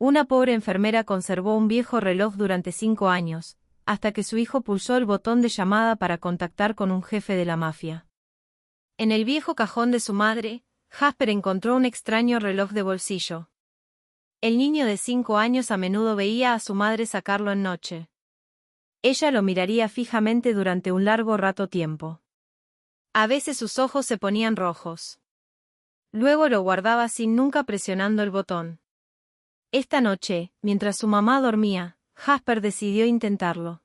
Una pobre enfermera conservó un viejo reloj durante 5 años, hasta que su hijo pulsó el botón de llamada para contactar con un jefe de la mafia. En el viejo cajón de su madre, Jasper encontró un extraño reloj de bolsillo. El niño de 5 años a menudo veía a su madre sacarlo en noche. Ella lo miraría fijamente durante un largo rato tiempo. A veces sus ojos se ponían rojos. Luego lo guardaba sin nunca presionando el botón. Esta noche, mientras su mamá dormía, Jasper decidió intentarlo.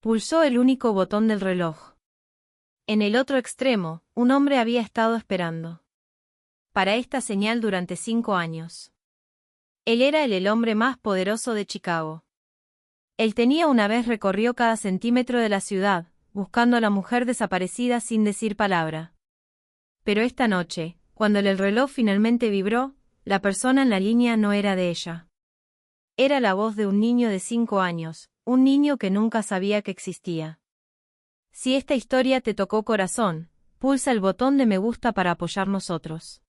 Pulsó el único botón del reloj. En el otro extremo, un hombre había estado esperando para esta señal durante 5 años. Él era el hombre más poderoso de Chicago. Él una vez recorrió cada centímetro de la ciudad, buscando a la mujer desaparecida sin decir palabra. Pero esta noche, cuando el reloj finalmente vibró, la persona en la línea no era de ella. Era la voz de un niño de 5 años, un niño que nunca sabía que existía. Si esta historia te tocó corazón, pulsa el botón de me gusta para apoyar nosotros.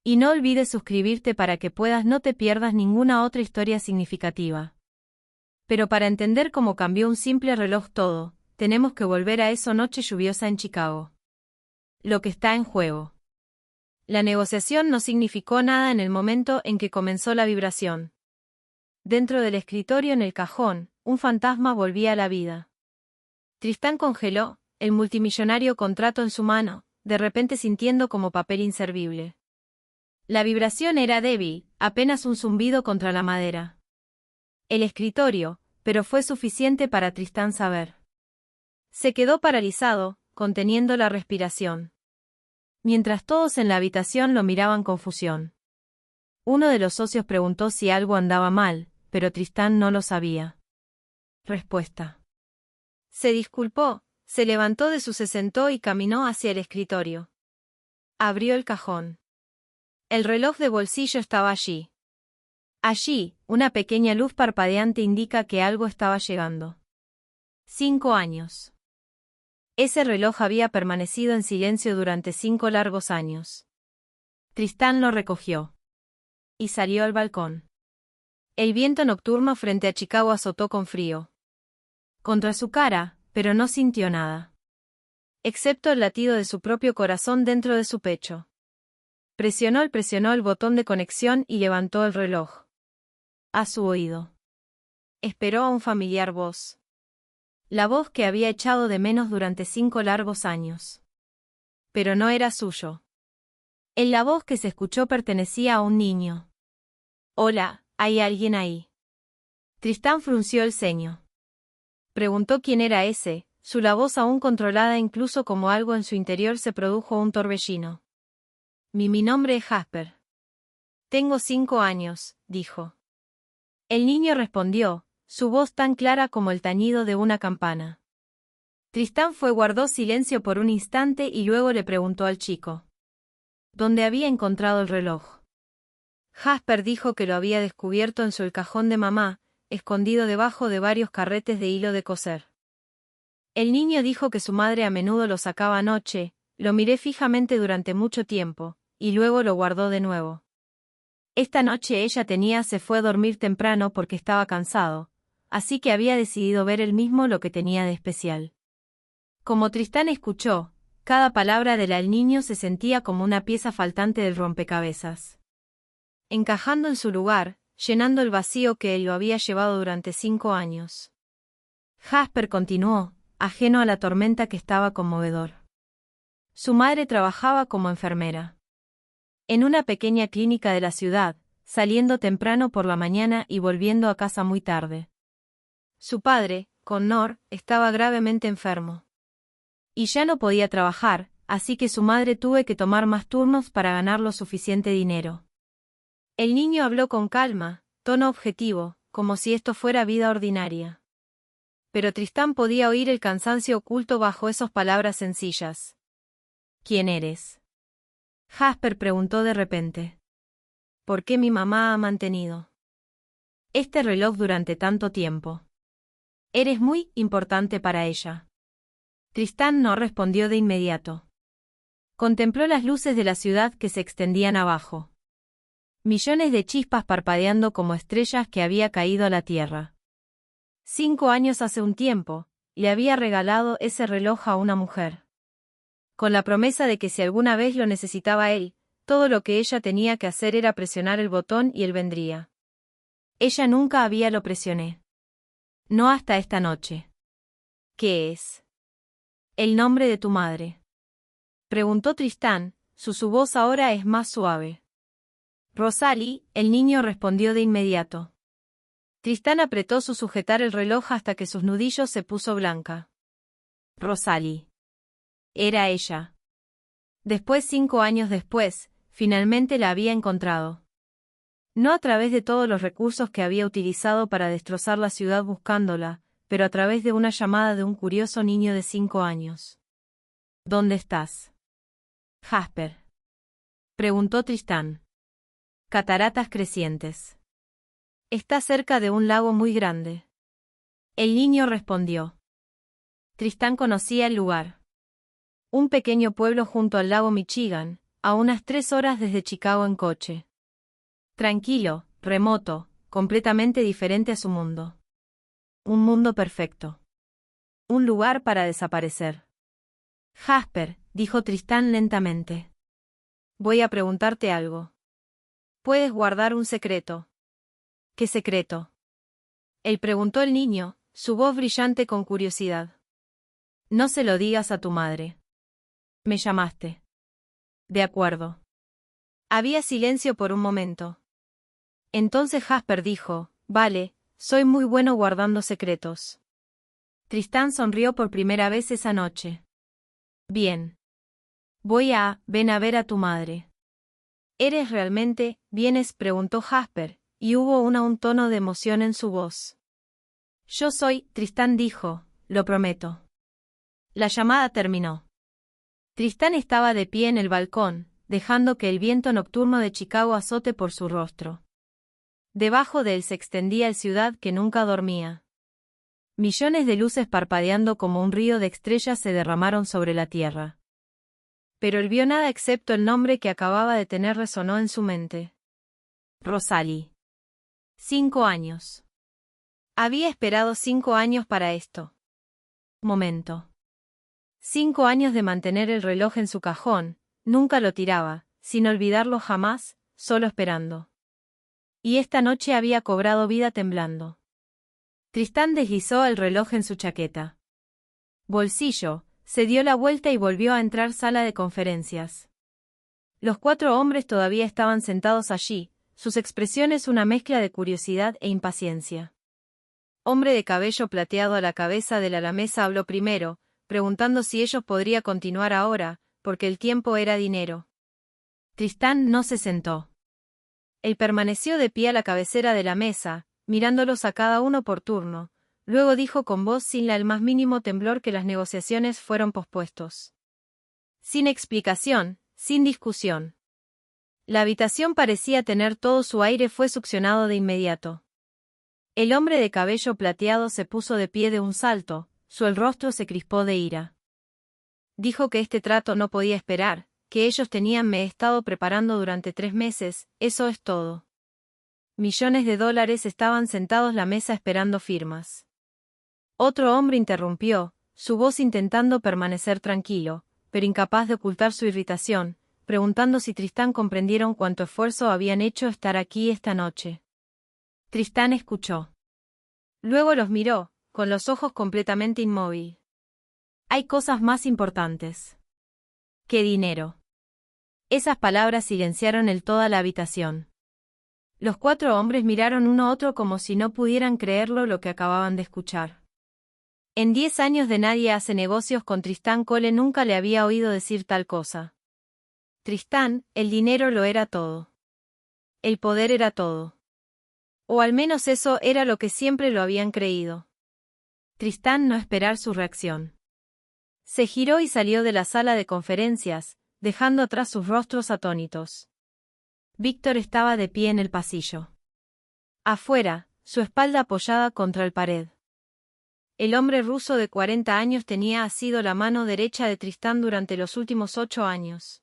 Y no olvides suscribirte para que no te pierdas ninguna otra historia significativa. Pero para entender cómo cambió un simple reloj todo, tenemos que volver a esa noche lluviosa en Chicago. Lo que está en juego. La negociación no significó nada en el momento en que comenzó la vibración. Dentro del escritorio en el cajón, un fantasma volvía a la vida. Tristán congeló el multimillonario contrato en su mano, de repente sintiendo como papel inservible. La vibración era débil, apenas un zumbido contra la madera. El escritorio, pero fue suficiente para Tristán saber. Se quedó paralizado, conteniendo la respiración. Mientras todos en la habitación lo miraban con confusión. Uno de los socios preguntó si algo andaba mal, pero Tristán no lo sabía. Respuesta. Se disculpó, se levantó se sentó y caminó hacia el escritorio. Abrió el cajón. El reloj de bolsillo estaba allí. Allí, una pequeña luz parpadeante indica que algo estaba llegando. 5 años. Ese reloj había permanecido en silencio durante 5 largos años. Tristán lo recogió. Y salió al balcón. El viento nocturno frente a Chicago azotó con frío contra su cara, pero no sintió nada. Excepto el latido de su propio corazón dentro de su pecho. Presionó el botón de conexión y levantó el reloj. A su oído. Esperó a un familiar voz. La voz que había echado de menos durante 5 largos años. Pero no era suyo. La voz que se escuchó pertenecía a un niño. Hola, ¿hay alguien ahí? Tristán frunció el ceño. Preguntó quién era ese, la voz aún controlada incluso como algo en su interior se produjo un torbellino. Mi nombre es Jasper. Tengo 5 años, dijo. El niño respondió, su voz tan clara como el tañido de una campana. Tristán guardó silencio por un instante y luego le preguntó al chico. ¿Dónde había encontrado el reloj? Jasper dijo que lo había descubierto en el cajón de mamá, escondido debajo de varios carretes de hilo de coser. El niño dijo que su madre a menudo lo sacaba anoche, lo miré fijamente durante mucho tiempo, y luego lo guardó de nuevo. Esta noche ella se fue a dormir temprano porque estaba cansado, así que había decidido ver él mismo lo que tenía de especial. Como Tristán escuchó, cada palabra del niño se sentía como una pieza faltante del rompecabezas. Encajando en su lugar, llenando el vacío que él lo había llevado durante 5 años. Jasper continuó, ajeno a la tormenta que estaba conmovedor. Su madre trabajaba como enfermera. En una pequeña clínica de la ciudad, saliendo temprano por la mañana y volviendo a casa muy tarde. Su padre, Connor, estaba gravemente enfermo. Y ya no podía trabajar, así que su madre tuvo que tomar más turnos para ganar lo suficiente dinero. El niño habló con calma, tono objetivo, como si esto fuera vida ordinaria. Pero Tristán podía oír el cansancio oculto bajo esas palabras sencillas. ¿Quién eres? Jasper preguntó de repente. ¿Por qué mi mamá ha mantenido este reloj durante tanto tiempo? Eres muy importante para ella. Tristán no respondió de inmediato. Contempló las luces de la ciudad que se extendían abajo. Millones de chispas parpadeando como estrellas que había caído a la tierra. 5 años hace un tiempo, le había regalado ese reloj a una mujer. Con la promesa de que si alguna vez lo necesitaba él, todo lo que ella tenía que hacer era presionar el botón y él vendría. Ella nunca lo presioné. No hasta esta noche. ¿Qué es? El nombre de tu madre. Preguntó Tristán, su voz ahora es más suave. Rosalie, el niño respondió de inmediato. Tristán apretó su sujetar el reloj hasta que sus nudillos se puso blanca. Rosalie. Era ella. Después, 5 años después, finalmente la había encontrado. No a través de todos los recursos que había utilizado para destrozar la ciudad buscándola, pero a través de una llamada de un curioso niño de 5 años. ¿Dónde estás? Jasper. Preguntó Tristán. Cataratas crecientes. Está cerca de un lago muy grande. El niño respondió. Tristán conocía el lugar. Un pequeño pueblo junto al lago Michigan, a unas 3 horas desde Chicago en coche. Tranquilo, remoto, completamente diferente a su mundo. Un mundo perfecto. Un lugar para desaparecer. Jasper, dijo Tristán lentamente. Voy a preguntarte algo. ¿Puedes guardar un secreto? ¿Qué secreto? Él preguntó el niño, su voz brillante con curiosidad. No se lo digas a tu madre. Me llamaste. De acuerdo. Había silencio por un momento. Entonces Jasper dijo, vale, soy muy bueno guardando secretos. Tristán sonrió por primera vez esa noche. Bien. Ven a ver a tu madre. ¿Eres realmente, vienes? Preguntó Jasper, y hubo un tono de emoción en su voz. Yo soy, Tristán dijo, lo prometo. La llamada terminó. Tristán estaba de pie en el balcón, dejando que el viento nocturno de Chicago azote por su rostro. Debajo de él se extendía la ciudad que nunca dormía. Millones de luces parpadeando como un río de estrellas se derramaron sobre la tierra. Pero él vio nada excepto el nombre que acababa de tener resonó en su mente. Rosalie. 5 años. Había esperado 5 años para esto. Momento. 5 años de mantener el reloj en su cajón, nunca lo tiraba, sin olvidarlo jamás, solo esperando. Y esta noche había cobrado vida temblando. Tristán deslizó el reloj en su chaqueta. Bolsillo, se dio la vuelta y volvió a entrar sala de conferencias. Los 4 hombres todavía estaban sentados allí, sus expresiones una mezcla de curiosidad e impaciencia. Hombre de cabello plateado a la cabeza de la mesa habló primero, preguntando si ellos podrían continuar ahora, porque el tiempo era dinero. Tristán no se sentó. Él permaneció de pie a la cabecera de la mesa, mirándolos a cada uno por turno. Luego dijo con voz sin el más mínimo temblor que las negociaciones fueron pospuestos. Sin explicación, sin discusión. La habitación parecía tener todo su aire fue succionado de inmediato. El hombre de cabello plateado se puso de pie de un salto, el rostro se crispó de ira. Dijo que este trato no podía esperar, que ellos me he estado preparando durante 3 meses, eso es todo. Millones de dólares estaban sentados la mesa esperando firmas. Otro hombre interrumpió, su voz intentando permanecer tranquilo, pero incapaz de ocultar su irritación, preguntando si Tristán comprendieron cuánto esfuerzo habían hecho estar aquí esta noche. Tristán escuchó. Luego los miró, con los ojos completamente inmóvil. Hay cosas más importantes. ¿Qué dinero? Esas palabras silenciaron toda la habitación. Los 4 hombres miraron uno a otro como si no pudieran creerlo lo que acababan de escuchar. En 10 años de nadie hace negocios con Tristán Cole nunca le había oído decir tal cosa. Tristán, el dinero lo era todo. El poder era todo. O al menos eso era lo que siempre lo habían creído. Tristán no esperar su reacción. Se giró y salió de la sala de conferencias, dejando atrás sus rostros atónitos. Víctor estaba de pie en el pasillo. Afuera, su espalda apoyada contra la pared. El hombre ruso de 40 años tenía sido la mano derecha de Tristán durante los últimos 8 años.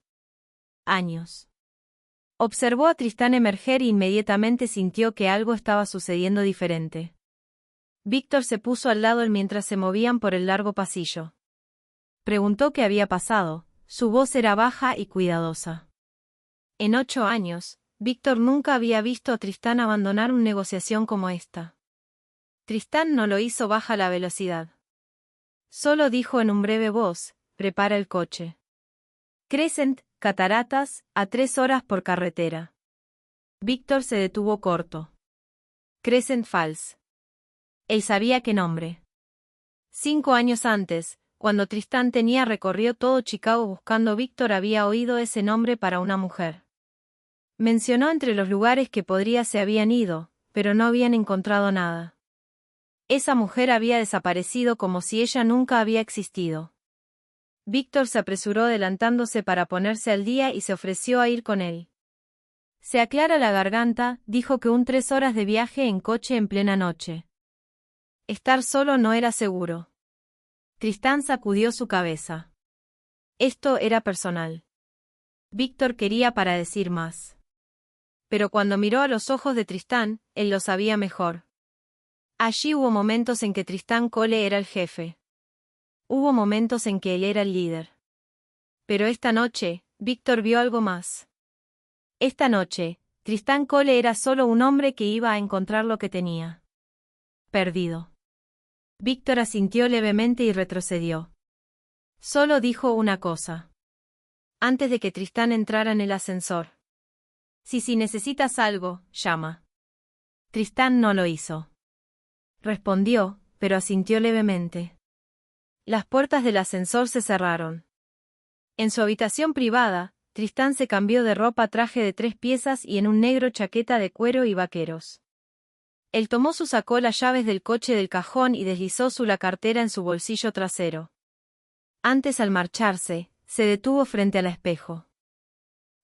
Observó a Tristán emerger y inmediatamente sintió que algo estaba sucediendo diferente. Víctor se puso al lado mientras se movían por el largo pasillo. Preguntó qué había pasado, su voz era baja y cuidadosa. En 8 años, Víctor nunca había visto a Tristán abandonar una negociación como esta. Tristán no lo hizo baja la velocidad. Solo dijo en un breve voz, prepara el coche. Crescent, Cataratas, a 3 horas por carretera. Víctor se detuvo corto. Crescent Falls. Él sabía qué nombre. 5 años antes, cuando Tristán tenía recorrió todo Chicago buscando Víctor había oído ese nombre para una mujer. Mencionó entre los lugares que podría se habían ido, pero no habían encontrado nada. Esa mujer había desaparecido como si ella nunca había existido. Víctor se apresuró adelantándose para ponerse al día y se ofreció a ir con él. Se aclara la garganta, dijo que 3 horas de viaje en coche en plena noche. Estar solo no era seguro. Tristán sacudió su cabeza. Esto era personal. Víctor quería para decir más. Pero cuando miró a los ojos de Tristán, él lo sabía mejor. Allí hubo momentos en que Tristán Cole era el jefe. Hubo momentos en que él era el líder. Pero esta noche, Víctor vio algo más. Esta noche, Tristán Cole era solo un hombre que iba a encontrar lo que tenía perdido. Víctor asintió levemente y retrocedió. Solo dijo una cosa. Antes de que Tristán entrara en el ascensor. Si necesitas algo, llama. Tristán no lo hizo. Respondió, pero asintió levemente. Las puertas del ascensor se cerraron. En su habitación privada, Tristán se cambió de ropa traje de 3 piezas y en un negro chaqueta de cuero y vaqueros. Él sacó las llaves del coche del cajón y deslizó la cartera en su bolsillo trasero. Antes al marcharse, se detuvo frente al espejo.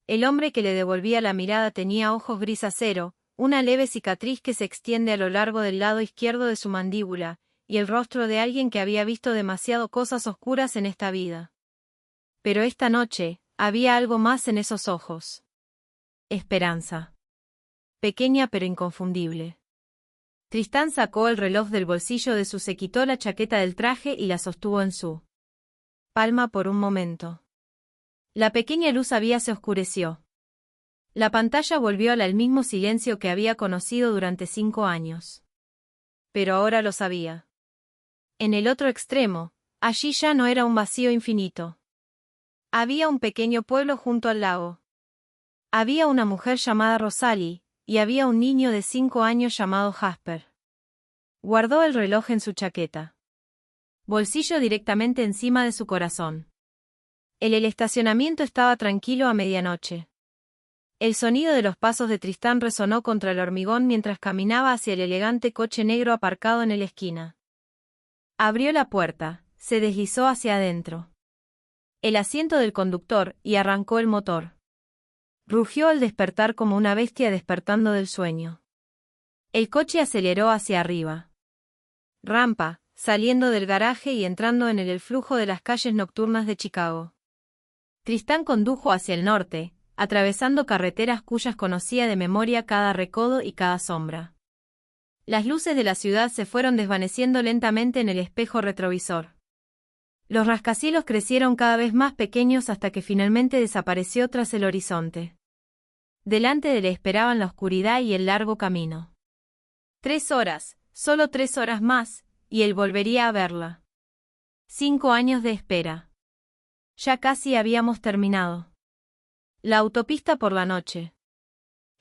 El hombre que le devolvía la mirada tenía ojos gris acero, una leve cicatriz que se extiende a lo largo del lado izquierdo de su mandíbula, y el rostro de alguien que había visto demasiado cosas oscuras en esta vida. Pero esta noche, había algo más en esos ojos. Esperanza. Pequeña pero inconfundible. Tristán sacó el reloj del bolsillo se quitó la chaqueta del traje y la sostuvo en su palma por un momento. La pequeña luz se oscureció. La pantalla volvió al mismo silencio que había conocido durante 5 años. Pero ahora lo sabía. En el otro extremo, allí ya no era un vacío infinito. Había un pequeño pueblo junto al lago. Había una mujer llamada Rosalie, y había un niño de 5 años llamado Jasper. Guardó el reloj en su chaqueta. Bolsillo directamente encima de su corazón. El estacionamiento estaba tranquilo a medianoche. El sonido de los pasos de Tristán resonó contra el hormigón mientras caminaba hacia el elegante coche negro aparcado en la esquina. Abrió la puerta, se deslizó hacia adentro. El asiento del conductor y arrancó el motor. Rugió al despertar como una bestia despertando del sueño. El coche aceleró hacia arriba. Rampa, saliendo del garaje y entrando en el flujo de las calles nocturnas de Chicago. Tristán condujo hacia el norte, atravesando carreteras cuyas conocía de memoria cada recodo y cada sombra. Las luces de la ciudad se fueron desvaneciendo lentamente en el espejo retrovisor. Los rascacielos crecieron cada vez más pequeños hasta que finalmente desapareció tras el horizonte. Delante de él esperaban la oscuridad y el largo camino. 3 horas, solo 3 horas más, y él volvería a verla. 5 años de espera. Ya casi habíamos terminado. La autopista por la noche.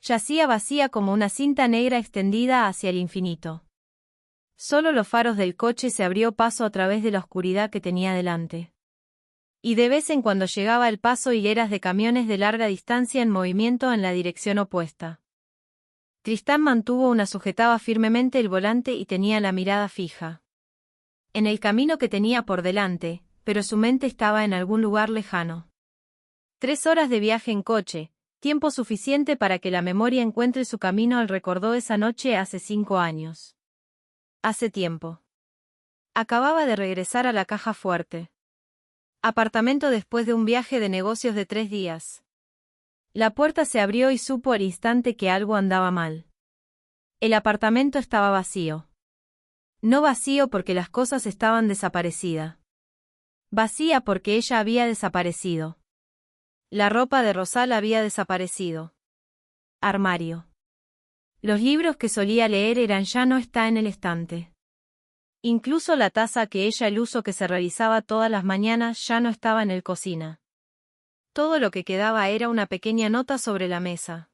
Yacía vacía como una cinta negra extendida hacia el infinito. Solo los faros del coche se abrió paso a través de la oscuridad que tenía delante. Y de vez en cuando llegaba el paso hileras de camiones de larga distancia en movimiento en la dirección opuesta. Tristán sujetaba firmemente el volante y tenía la mirada fija en el camino que tenía por delante, pero su mente estaba en algún lugar lejano. 3 horas de viaje en coche, tiempo suficiente para que la memoria encuentre su camino. Él recordó esa noche hace 5 años. Hace tiempo. Acababa de regresar a la Caja Fuerte. Apartamento después de un viaje de negocios de 3 días. La puerta se abrió y supo al instante que algo andaba mal. El apartamento estaba vacío. No vacío porque las cosas estaban desaparecidas. Vacía porque ella había desaparecido. La ropa de Rosal había desaparecido. Armario. Los libros que solía leer ya no está en el estante. Incluso la taza que ella el uso que se realizaba todas las mañanas ya no estaba en el cocina. Todo lo que quedaba era una pequeña nota sobre la mesa.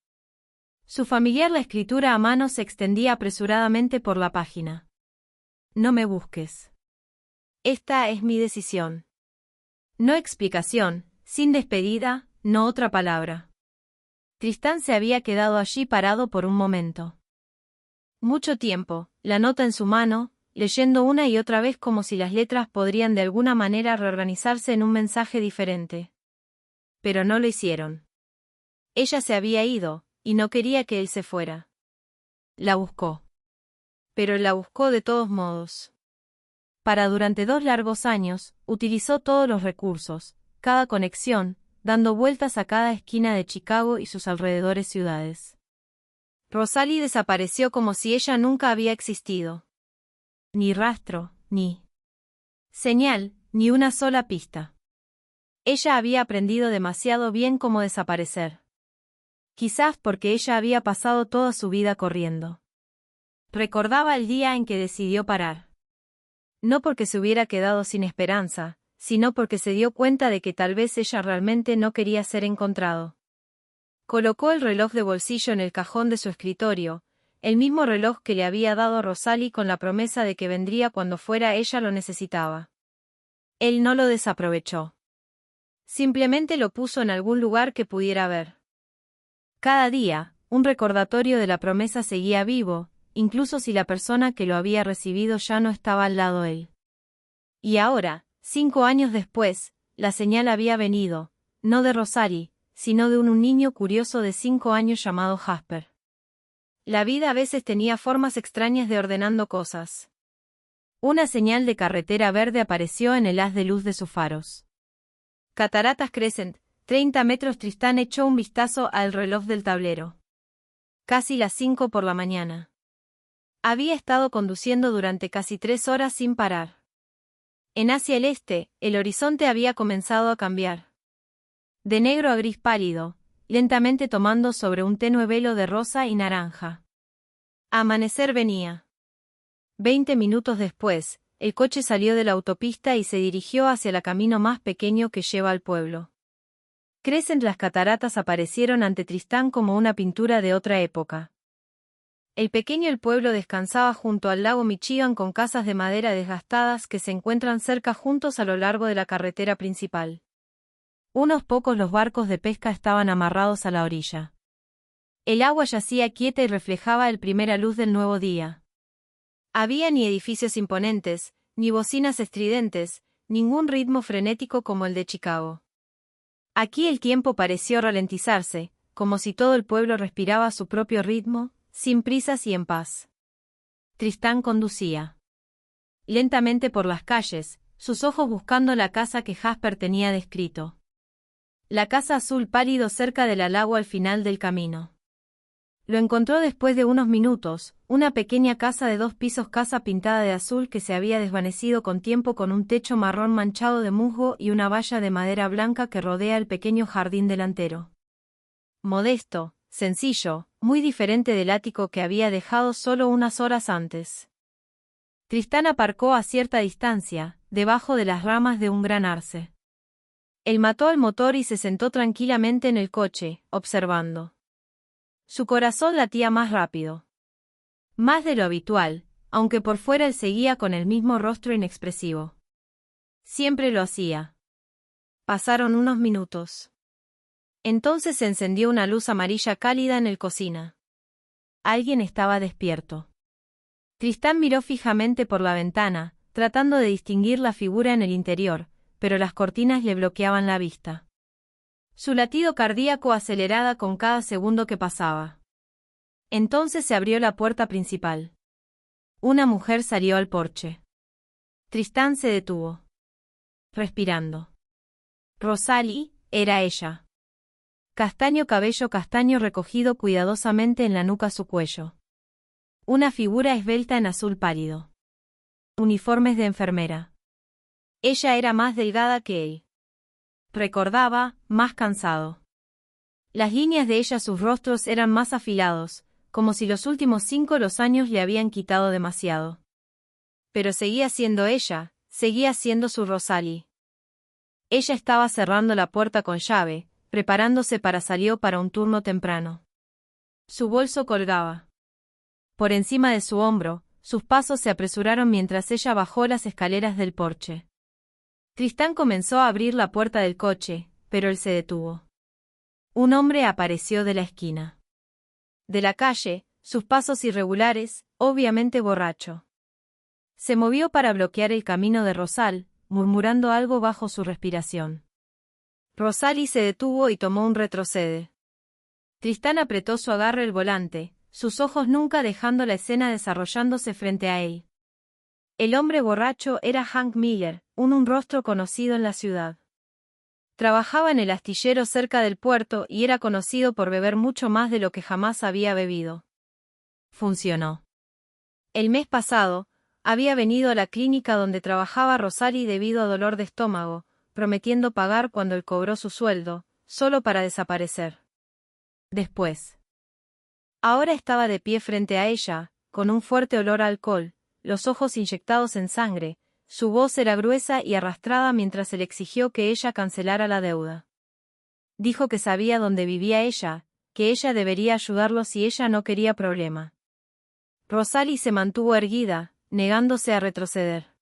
Su familiar la escritura a mano se extendía apresuradamente por la página. No me busques. Esta es mi decisión. No explicación, sin despedida, no otra palabra. Tristán se había quedado allí parado por un momento. Mucho tiempo, la nota en su mano, leyendo una y otra vez como si las letras podrían de alguna manera reorganizarse en un mensaje diferente. Pero no lo hicieron. Ella se había ido, y no quería que él se fuera. La buscó. Pero la buscó de todos modos. Durante 2 largos años, utilizó todos los recursos, cada conexión, dando vueltas a cada esquina de Chicago y sus alrededores ciudades. Rosalie desapareció como si ella nunca había existido. Ni rastro, ni señal, ni una sola pista. Ella había aprendido demasiado bien cómo desaparecer. Quizás porque ella había pasado toda su vida corriendo. Recordaba el día en que decidió parar. No porque se hubiera quedado sin esperanza, sino porque se dio cuenta de que tal vez ella realmente no quería ser encontrado. Colocó el reloj de bolsillo en el cajón de su escritorio, el mismo reloj que le había dado Rosalie con la promesa de que vendría cuando fuera ella lo necesitaba. Él no lo desaprovechó. Simplemente lo puso en algún lugar que pudiera ver. Cada día, un recordatorio de la promesa seguía vivo, incluso si la persona que lo había recibido ya no estaba al lado de él. Y ahora, 5 años después, la señal había venido, no de Rosalie, sino de un niño curioso de 5 años llamado Jasper. La vida a veces tenía formas extrañas de ordenando cosas. Una señal de carretera verde apareció en el haz de luz de sus faros. Cataratas Crescent, 30 metros. Tristán echó un vistazo al reloj del tablero. Casi las 5 por la mañana. Había estado conduciendo durante casi 3 horas sin parar. Hacia el este, el horizonte había comenzado a cambiar. De negro a gris pálido, lentamente tomando sobre un tenue velo de rosa y naranja. Amanecer venía. 20 minutos después, el coche salió de la autopista y se dirigió hacia el camino más pequeño que lleva al pueblo. Crescent. Las cataratas aparecieron ante Tristán como una pintura de otra época. El pueblo descansaba junto al lago Michigan con casas de madera desgastadas que se encuentran cerca juntos a lo largo de la carretera principal. Unos pocos los barcos de pesca estaban amarrados a la orilla. El agua yacía quieta y reflejaba la primera luz del nuevo día. Había ni edificios imponentes, ni bocinas estridentes, ningún ritmo frenético como el de Chicago. Aquí el tiempo pareció ralentizarse, como si todo el pueblo respiraba a su propio ritmo, sin prisas y en paz. Tristán conducía lentamente por las calles, sus ojos buscando la casa que Jasper tenía descrito. La casa azul pálido cerca del lago al final del camino. Lo encontró después de unos minutos, una pequeña casa de 2 pisos, casa pintada de azul que se había desvanecido con tiempo con un techo marrón manchado de musgo y una valla de madera blanca que rodea el pequeño jardín delantero. Modesto, sencillo, muy diferente del ático que había dejado solo unas horas antes. Tristán aparcó a cierta distancia, debajo de las ramas de un gran arce. Él mató el motor y se sentó tranquilamente en el coche, observando. Su corazón latía más rápido. Más de lo habitual, aunque por fuera él seguía con el mismo rostro inexpresivo. Siempre lo hacía. Pasaron unos minutos. Entonces se encendió una luz amarilla cálida en el cocina. Alguien estaba despierto. Tristán miró fijamente por la ventana, tratando de distinguir la figura en el interior, pero las cortinas le bloqueaban la vista. Su latido cardíaco aceleraba con cada segundo que pasaba. Entonces se abrió la puerta principal. Una mujer salió al porche. Tristán se detuvo. Respirando. Rosalie, era ella. castaño cabello castaño recogido cuidadosamente en la nuca su cuello. Una figura esbelta en azul pálido. Uniformes de enfermera. Ella era más delgada que él. Recordaba, más cansado. Las líneas de ella sus rostros eran más afilados, como si los últimos 5 años le habían quitado demasiado. Pero seguía siendo ella, seguía siendo su Rosalie. Ella estaba cerrando la puerta con llave, preparándose para salir para un turno temprano. Su bolso colgaba por encima de su hombro, sus pasos se apresuraron mientras ella bajó las escaleras del porche. Tristán comenzó a abrir la puerta del coche, pero él se detuvo. Un hombre apareció de la esquina de la calle, sus pasos irregulares, obviamente borracho. Se movió para bloquear el camino de Rosal, murmurando algo bajo su respiración. Rosalie se detuvo y tomó un retrocede. Tristán apretó su agarre el volante, sus ojos nunca dejando la escena desarrollándose frente a él. El hombre borracho era Hank Miller, un rostro conocido en la ciudad. Trabajaba en el astillero cerca del puerto y era conocido por beber mucho más de lo que jamás había bebido. Funcionó. El mes pasado, había venido a la clínica donde trabajaba Rosalie debido a dolor de estómago, prometiendo pagar cuando él cobró su sueldo, solo para desaparecer. Después. Ahora estaba de pie frente a ella, con un fuerte olor a alcohol, los ojos inyectados en sangre, su voz era gruesa y arrastrada mientras él exigió que ella cancelara la deuda. Dijo que sabía dónde vivía ella, que ella debería ayudarlo si ella no quería problema. Rosalie se mantuvo erguida, negándose a retroceder.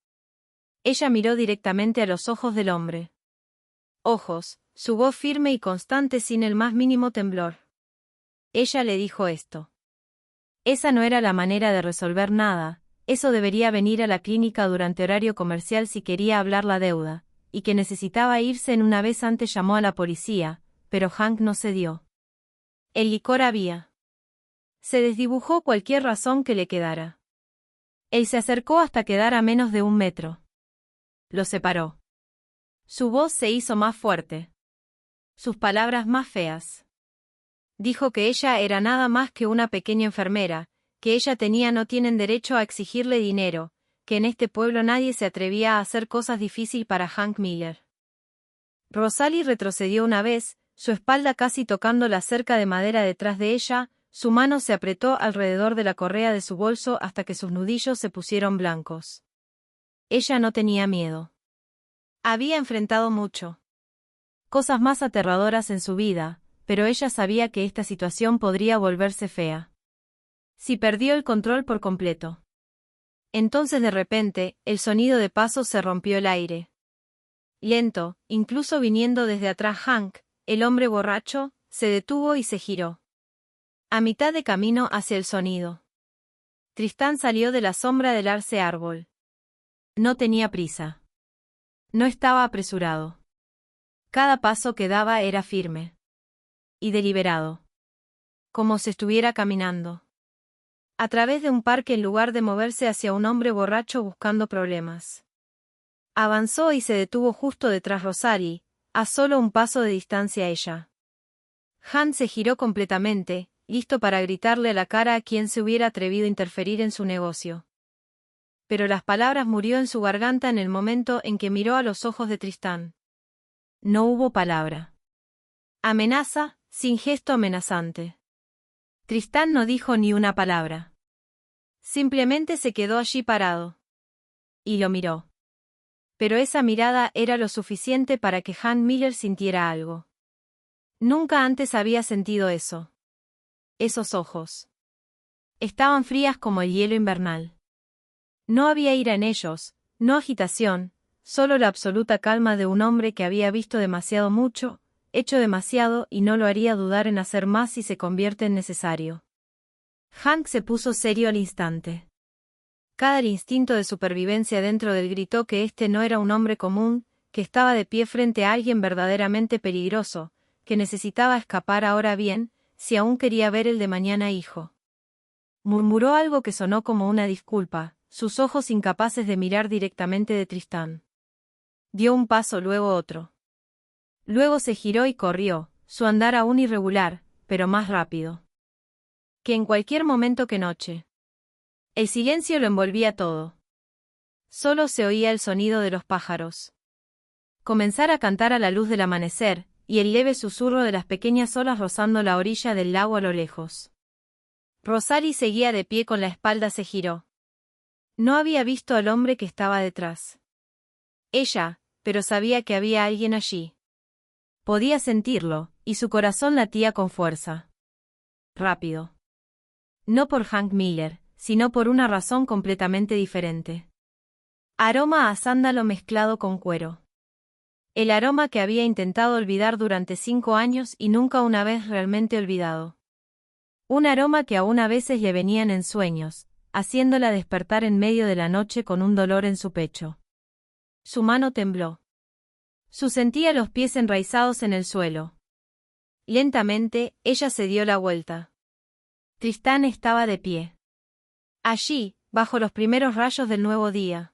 Ella miró directamente a los ojos del hombre. Ojos, su voz firme y constante sin el más mínimo temblor. Ella le dijo esto. Esa no era la manera de resolver nada, eso debería venir a la clínica durante horario comercial si quería hablar la deuda, y que necesitaba irse en una vez antes llamó a la policía, pero Hank no cedió. El licor había. Se desdibujó cualquier razón que le quedara. Él se acercó hasta quedar a menos de 1 metro. Lo separó. Su voz se hizo más fuerte. Sus palabras más feas. Dijo que ella era nada más que una pequeña enfermera, que ella no tienen derecho a exigirle dinero, que en este pueblo nadie se atrevía a hacer cosas difíciles para Hank Miller. Rosalie retrocedió una vez, su espalda casi tocando la cerca de madera detrás de ella, su mano se apretó alrededor de la correa de su bolso hasta que sus nudillos se pusieron blancos. Ella no tenía miedo. Había enfrentado mucho. Cosas más aterradoras en su vida, pero ella sabía que esta situación podría volverse fea. Si perdió el control por completo. Entonces de repente, el sonido de pasos se rompió el aire. Lento, incluso viniendo desde atrás Hank, el hombre borracho, se detuvo y se giró. A mitad de camino hacia el sonido. Tristán salió de la sombra del arce árbol. No tenía prisa. No estaba apresurado. Cada paso que daba era firme. Y deliberado. Como si estuviera caminando a través de un parque en lugar de moverse hacia un hombre borracho buscando problemas. Avanzó y se detuvo justo detrás Rosalie, a solo un paso de distancia ella. Hank se giró completamente, listo para gritarle a la cara a quien se hubiera atrevido a interferir en su negocio. Pero las palabras murió en su garganta en el momento en que miró a los ojos de Tristán. No hubo palabra. Amenaza, sin gesto amenazante. Tristán no dijo ni una palabra. Simplemente se quedó allí parado. Y lo miró. Pero esa mirada era lo suficiente para que Hank Miller sintiera algo. Nunca antes había sentido eso. Esos ojos. Estaban frías como el hielo invernal. No había ira en ellos, no agitación, solo la absoluta calma de un hombre que había visto demasiado mucho, hecho demasiado y no lo haría dudar en hacer más si se convierte en necesario. Hank se puso serio al instante. Cada instinto de supervivencia dentro de él gritó que este no era un hombre común, que estaba de pie frente a alguien verdaderamente peligroso, que necesitaba escapar ahora bien, si aún quería ver el de mañana hijo. Murmuró algo que sonó como una disculpa, sus ojos incapaces de mirar directamente de Tristán. Dio un paso luego otro. Luego se giró y corrió, su andar aún irregular, pero más rápido que en cualquier momento que noche. El silencio lo envolvía todo. Solo se oía el sonido de los pájaros comenzar a cantar a la luz del amanecer, y el leve susurro de las pequeñas olas rozando la orilla del lago a lo lejos. Rosalie seguía de pie con la espalda, se giró. No había visto al hombre que estaba detrás. Ella, pero sabía que había alguien allí. Podía sentirlo, y su corazón latía con fuerza. Rápido. No por Hank Miller, sino por una razón completamente diferente. Aroma a sándalo mezclado con cuero. El aroma que había intentado olvidar durante 5 años y nunca una vez realmente olvidado. Un aroma que aún a veces le venían en sueños, haciéndola despertar en medio de la noche con un dolor en su pecho. Su mano tembló. Sentía los pies enraizados en el suelo. Lentamente, ella se dio la vuelta. Tristán estaba de pie. Allí, bajo los primeros rayos del nuevo día.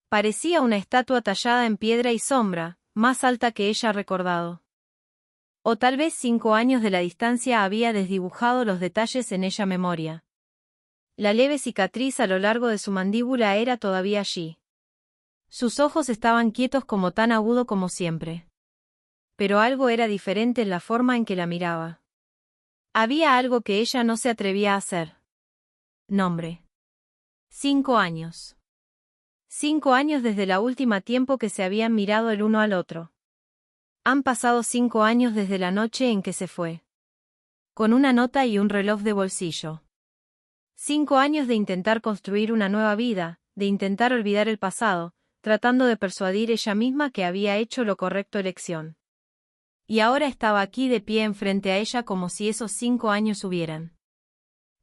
Parecía una estatua tallada en piedra y sombra, más alta que ella ha recordado. O tal vez 5 años de la distancia había desdibujado los detalles en ella memoria. La leve cicatriz a lo largo de su mandíbula era todavía allí. Sus ojos estaban quietos como tan agudo como siempre. Pero algo era diferente en la forma en que la miraba. Había algo que ella no se atrevía a hacer. Nombre. 5 años. 5 años desde la última tiempo que se habían mirado el uno al otro. Han pasado 5 años desde la noche en que se fue. Con una nota y un reloj de bolsillo. 5 años de intentar construir una nueva vida, de intentar olvidar el pasado, tratando de persuadir ella misma que había hecho lo correcto elección. Y ahora estaba aquí de pie enfrente a ella como si esos 5 años hubieran.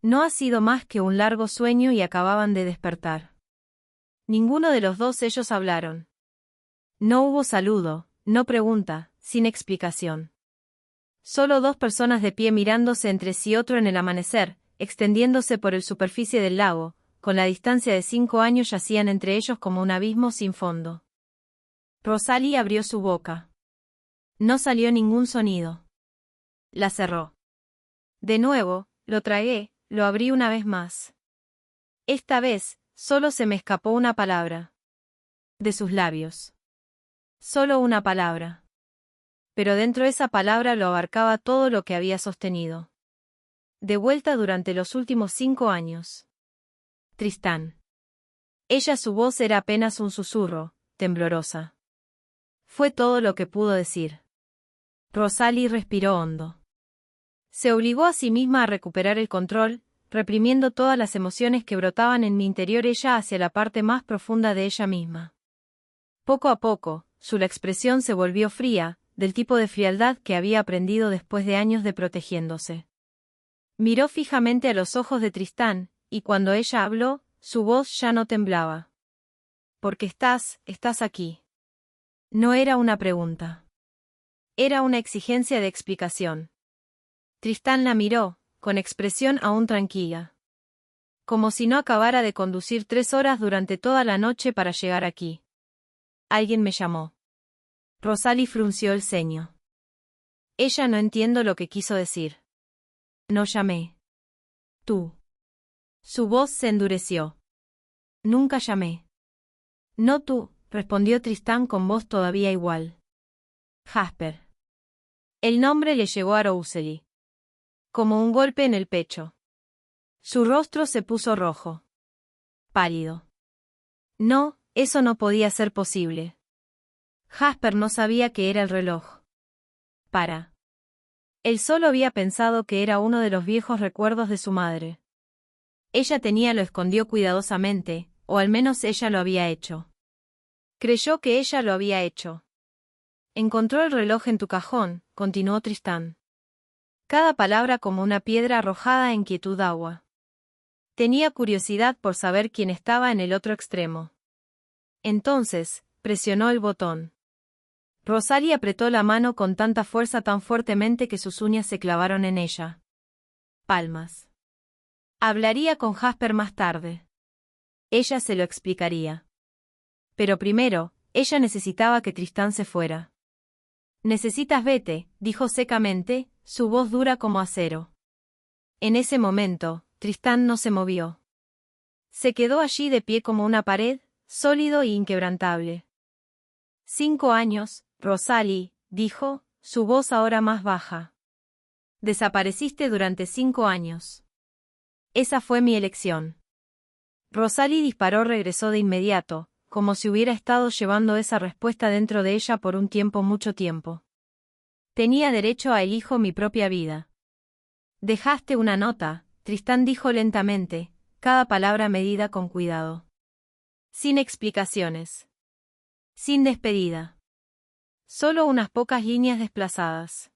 No ha sido más que un largo sueño y acababan de despertar. Ninguno de los dos ellos hablaron. No hubo saludo, no pregunta, sin explicación. Solo 2 personas de pie mirándose entre sí, otro en el amanecer, extendiéndose por la superficie del lago, con la distancia de 5 años yacían entre ellos como un abismo sin fondo. Rosalie abrió su boca. No salió ningún sonido. La cerró. De nuevo, lo tragué, lo abrí una vez más. Esta vez, solo se me escapó una palabra. De sus labios. Solo una palabra. Pero dentro de esa palabra lo abarcaba todo lo que había sostenido. De vuelta durante los últimos 5 años. Tristán. Su voz era apenas un susurro, temblorosa. Fue todo lo que pudo decir. Rosalie respiró hondo. Se obligó a sí misma a recuperar el control, reprimiendo todas las emociones que brotaban en mi interior ella hacia la parte más profunda de ella misma. Poco a poco, su expresión se volvió fría, del tipo de frialdad que había aprendido después de años de protegiéndose. Miró fijamente a los ojos de Tristán, y cuando ella habló, su voz ya no temblaba. «Porque estás aquí». No era una pregunta. Era una exigencia de explicación. Tristán la miró, con expresión aún tranquila. Como si no acabara de conducir 3 horas durante toda la noche para llegar aquí. Alguien me llamó. Rosalie frunció el ceño. Ella no entiendo lo que quiso decir. No llamé. Tú. Su voz se endureció. Nunca llamé. No tú, respondió Tristán con voz todavía igual. Jasper. El nombre le llegó a Rosalie. Como un golpe en el pecho. Su rostro se puso rojo. Pálido. No, eso no podía ser posible. Jasper no sabía que era el reloj. Él solo había pensado que era uno de los viejos recuerdos de su madre. Ella lo escondió cuidadosamente, o al menos ella lo había hecho. Creyó que ella lo había hecho. Encontró el reloj en tu cajón, continuó Tristán. Cada palabra como una piedra arrojada en quietud agua. Tenía curiosidad por saber quién estaba en el otro extremo. Entonces, presionó el botón. Rosalie apretó la mano con tanta fuerza, tan fuertemente que sus uñas se clavaron en ella. Palmas. Hablaría con Jasper más tarde. Ella se lo explicaría. Pero primero, ella necesitaba que Tristán se fuera. Necesitas vete, dijo secamente, su voz dura como acero. En ese momento, Tristán no se movió. Se quedó allí de pie como una pared, sólido e inquebrantable. 5 años, Rosalie, dijo, su voz ahora más baja. Desapareciste durante 5 años. Esa fue mi elección. Rosalie disparó, regresó de inmediato, como si hubiera estado llevando esa respuesta dentro de ella por un tiempo, mucho tiempo. Tenía derecho a elijo mi propia vida. Dejaste una nota, Tristán dijo lentamente, cada palabra medida con cuidado. Sin explicaciones. Sin despedida. Solo unas pocas líneas desplazadas.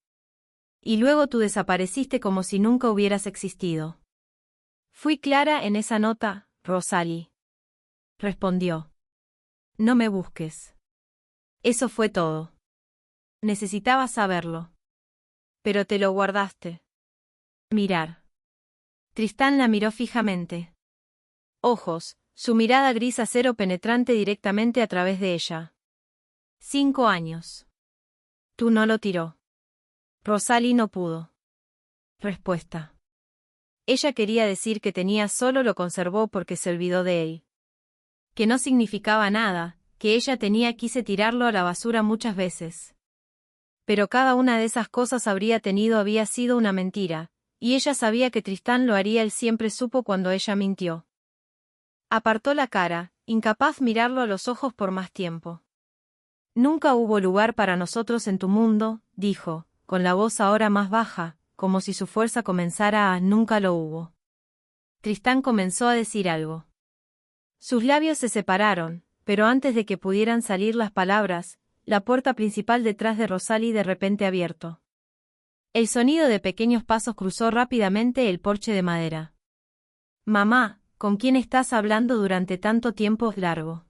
Y luego tú desapareciste como si nunca hubieras existido. Fui clara en esa nota, Rosalie. Respondió. No me busques. Eso fue todo. Necesitaba saberlo. Pero te lo guardaste. Mirar. Tristán la miró fijamente. Ojos, su mirada gris acero penetrante directamente a través de ella. 5 años. Tú no lo tiró. Rosalie no pudo. Respuesta. Ella quería decir que tenía, solo lo conservó porque se olvidó de él. Que no significaba nada, que ella quise tirarlo a la basura muchas veces. Pero cada una de esas cosas había sido una mentira, y ella sabía que Tristán lo haría. Él siempre supo cuando ella mintió. Apartó la cara, incapaz de mirarlo a los ojos por más tiempo. Nunca hubo lugar para nosotros en tu mundo, dijo, con la voz ahora más baja, como si su fuerza comenzara a nunca lo hubo. Tristán comenzó a decir algo. Sus labios se separaron, pero antes de que pudieran salir las palabras, la puerta principal detrás de Rosalie de repente abierto. El sonido de pequeños pasos cruzó rápidamente el porche de madera. Mamá, ¿con quién estás hablando durante tanto tiempo largo?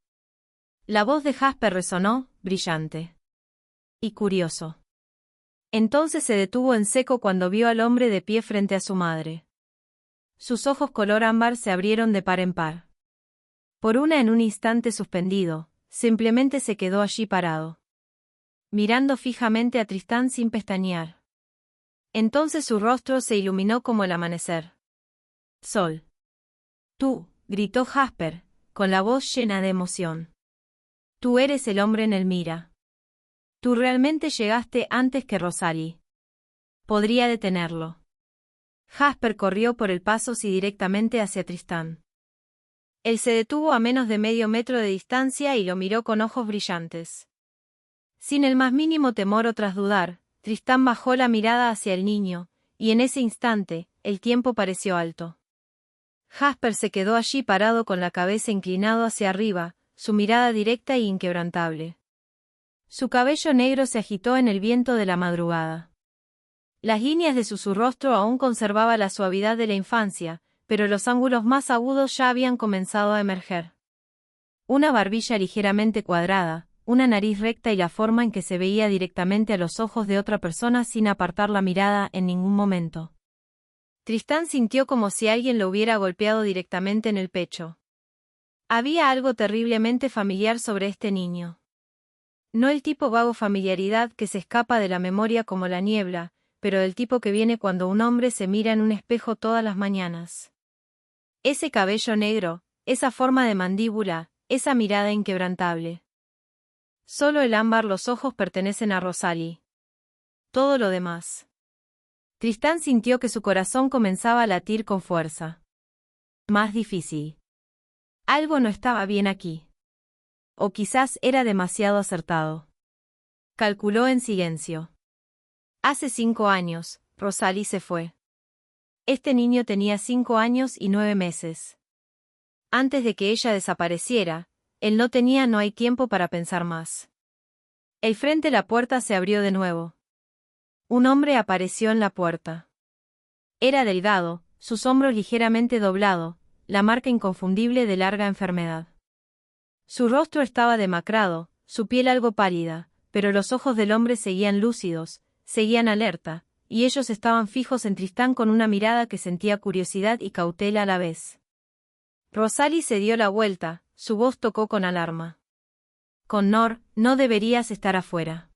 La voz de Jasper resonó, brillante. Y curioso. Entonces se detuvo en seco cuando vio al hombre de pie frente a su madre. Sus ojos color ámbar se abrieron de par en par. En un instante suspendido, simplemente se quedó allí parado. Mirando fijamente a Tristán sin pestañear. Entonces su rostro se iluminó como el amanecer. Sol. Tú, gritó Jasper, con la voz llena de emoción. Tú eres el hombre en el mira. Tú realmente llegaste antes que Rosalie. Podría detenerlo. Jasper corrió por el paso y directamente hacia Tristán. Él se detuvo a menos de medio metro de distancia y lo miró con ojos brillantes. Sin el más mínimo temor o tras dudar, Tristán bajó la mirada hacia el niño, y en ese instante, el tiempo pareció alto. Jasper se quedó allí parado con la cabeza inclinado hacia arriba, su mirada directa e inquebrantable. Su cabello negro se agitó en el viento de la madrugada. Las líneas de su rostro aún conservaban la suavidad de la infancia, pero los ángulos más agudos ya habían comenzado a emerger. Una barbilla ligeramente cuadrada, una nariz recta y la forma en que se veía directamente a los ojos de otra persona sin apartar la mirada en ningún momento. Tristán sintió como si alguien lo hubiera golpeado directamente en el pecho. Había algo terriblemente familiar sobre este niño. No el tipo vago familiaridad que se escapa de la memoria como la niebla, pero el tipo que viene cuando un hombre se mira en un espejo todas las mañanas. Ese cabello negro, esa forma de mandíbula, esa mirada inquebrantable. Solo el ámbar, los ojos pertenecen a Rosalie. Todo lo demás. Tristán sintió que su corazón comenzaba a latir con fuerza. Más difícil. Algo no estaba bien aquí. O quizás era demasiado acertado. Calculó en silencio. Hace 5 años, Rosalie se fue. Este niño tenía 5 años y 9 meses. Antes de que ella desapareciera, él no hay tiempo para pensar más. El frente de la puerta se abrió de nuevo. Un hombre apareció en la puerta. Era delgado, sus hombros ligeramente doblados, la marca inconfundible de larga enfermedad. Su rostro estaba demacrado, su piel algo pálida, pero los ojos del hombre seguían lúcidos, seguían alerta, y ellos estaban fijos en Tristán con una mirada que sentía curiosidad y cautela a la vez. Rosalie se dio la vuelta, su voz tocó con alarma. Connor, no deberías estar afuera.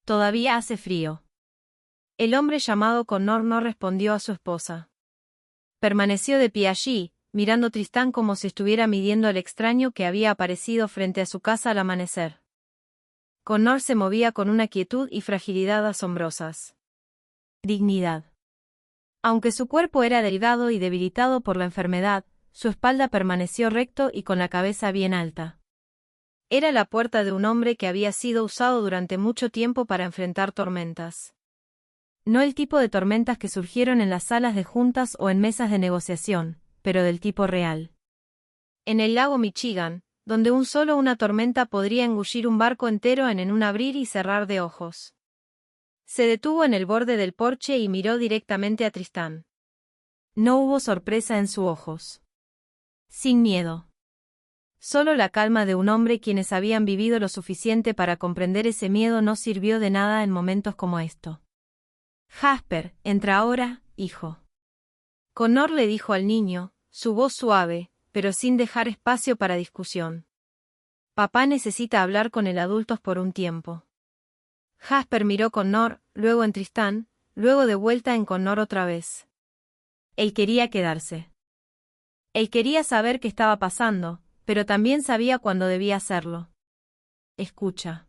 Todavía hace frío. El hombre llamado Connor no respondió a su esposa. Permaneció de pie allí, mirando a Tristán como si estuviera midiendo al extraño que había aparecido frente a su casa al amanecer. Connor se movía con una quietud y fragilidad asombrosas. Dignidad. Aunque su cuerpo era delgado y debilitado por la enfermedad, su espalda permaneció recto y con la cabeza bien alta. Era la puerta de un hombre que había sido usado durante mucho tiempo para enfrentar tormentas. No el tipo de tormentas que surgieron en las salas de juntas o en mesas de negociación, pero del tipo real. En el lago Michigan, donde una tormenta podría engullir un barco entero en un abrir y cerrar de ojos. Se detuvo en el borde del porche y miró directamente a Tristán. No hubo sorpresa en sus ojos. Sin miedo. Solo la calma de un hombre quienes habían vivido lo suficiente para comprender ese miedo no sirvió de nada en momentos como esto. Jasper, entra ahora, hijo. Connor le dijo al niño, su voz suave, pero sin dejar espacio para discusión. Papá necesita hablar con el adulto por un tiempo. Jasper miró con Connor, luego en Tristán, luego de vuelta en Connor otra vez. Él quería quedarse. Él quería saber qué estaba pasando, pero también sabía cuándo debía hacerlo. Escucha.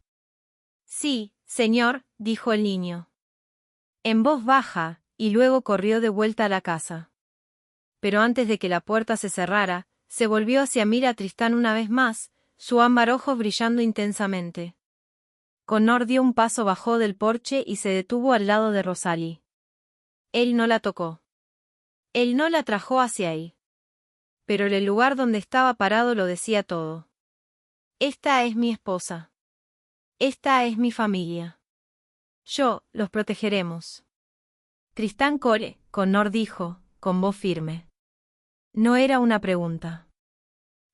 Sí, señor, dijo el niño. En voz baja, y luego corrió de vuelta a la casa. Pero antes de que la puerta se cerrara, se volvió hacia Mira Tristán una vez más, su ámbar ojos brillando intensamente. Connor dio un paso, bajó del porche y se detuvo al lado de Rosalie. Él no la tocó. Él no la trajo hacia él. Pero el lugar donde estaba parado lo decía todo. Esta es mi esposa. Esta es mi familia. Los protegeremos. Tristán Core, Connor dijo, con voz firme. No era una pregunta.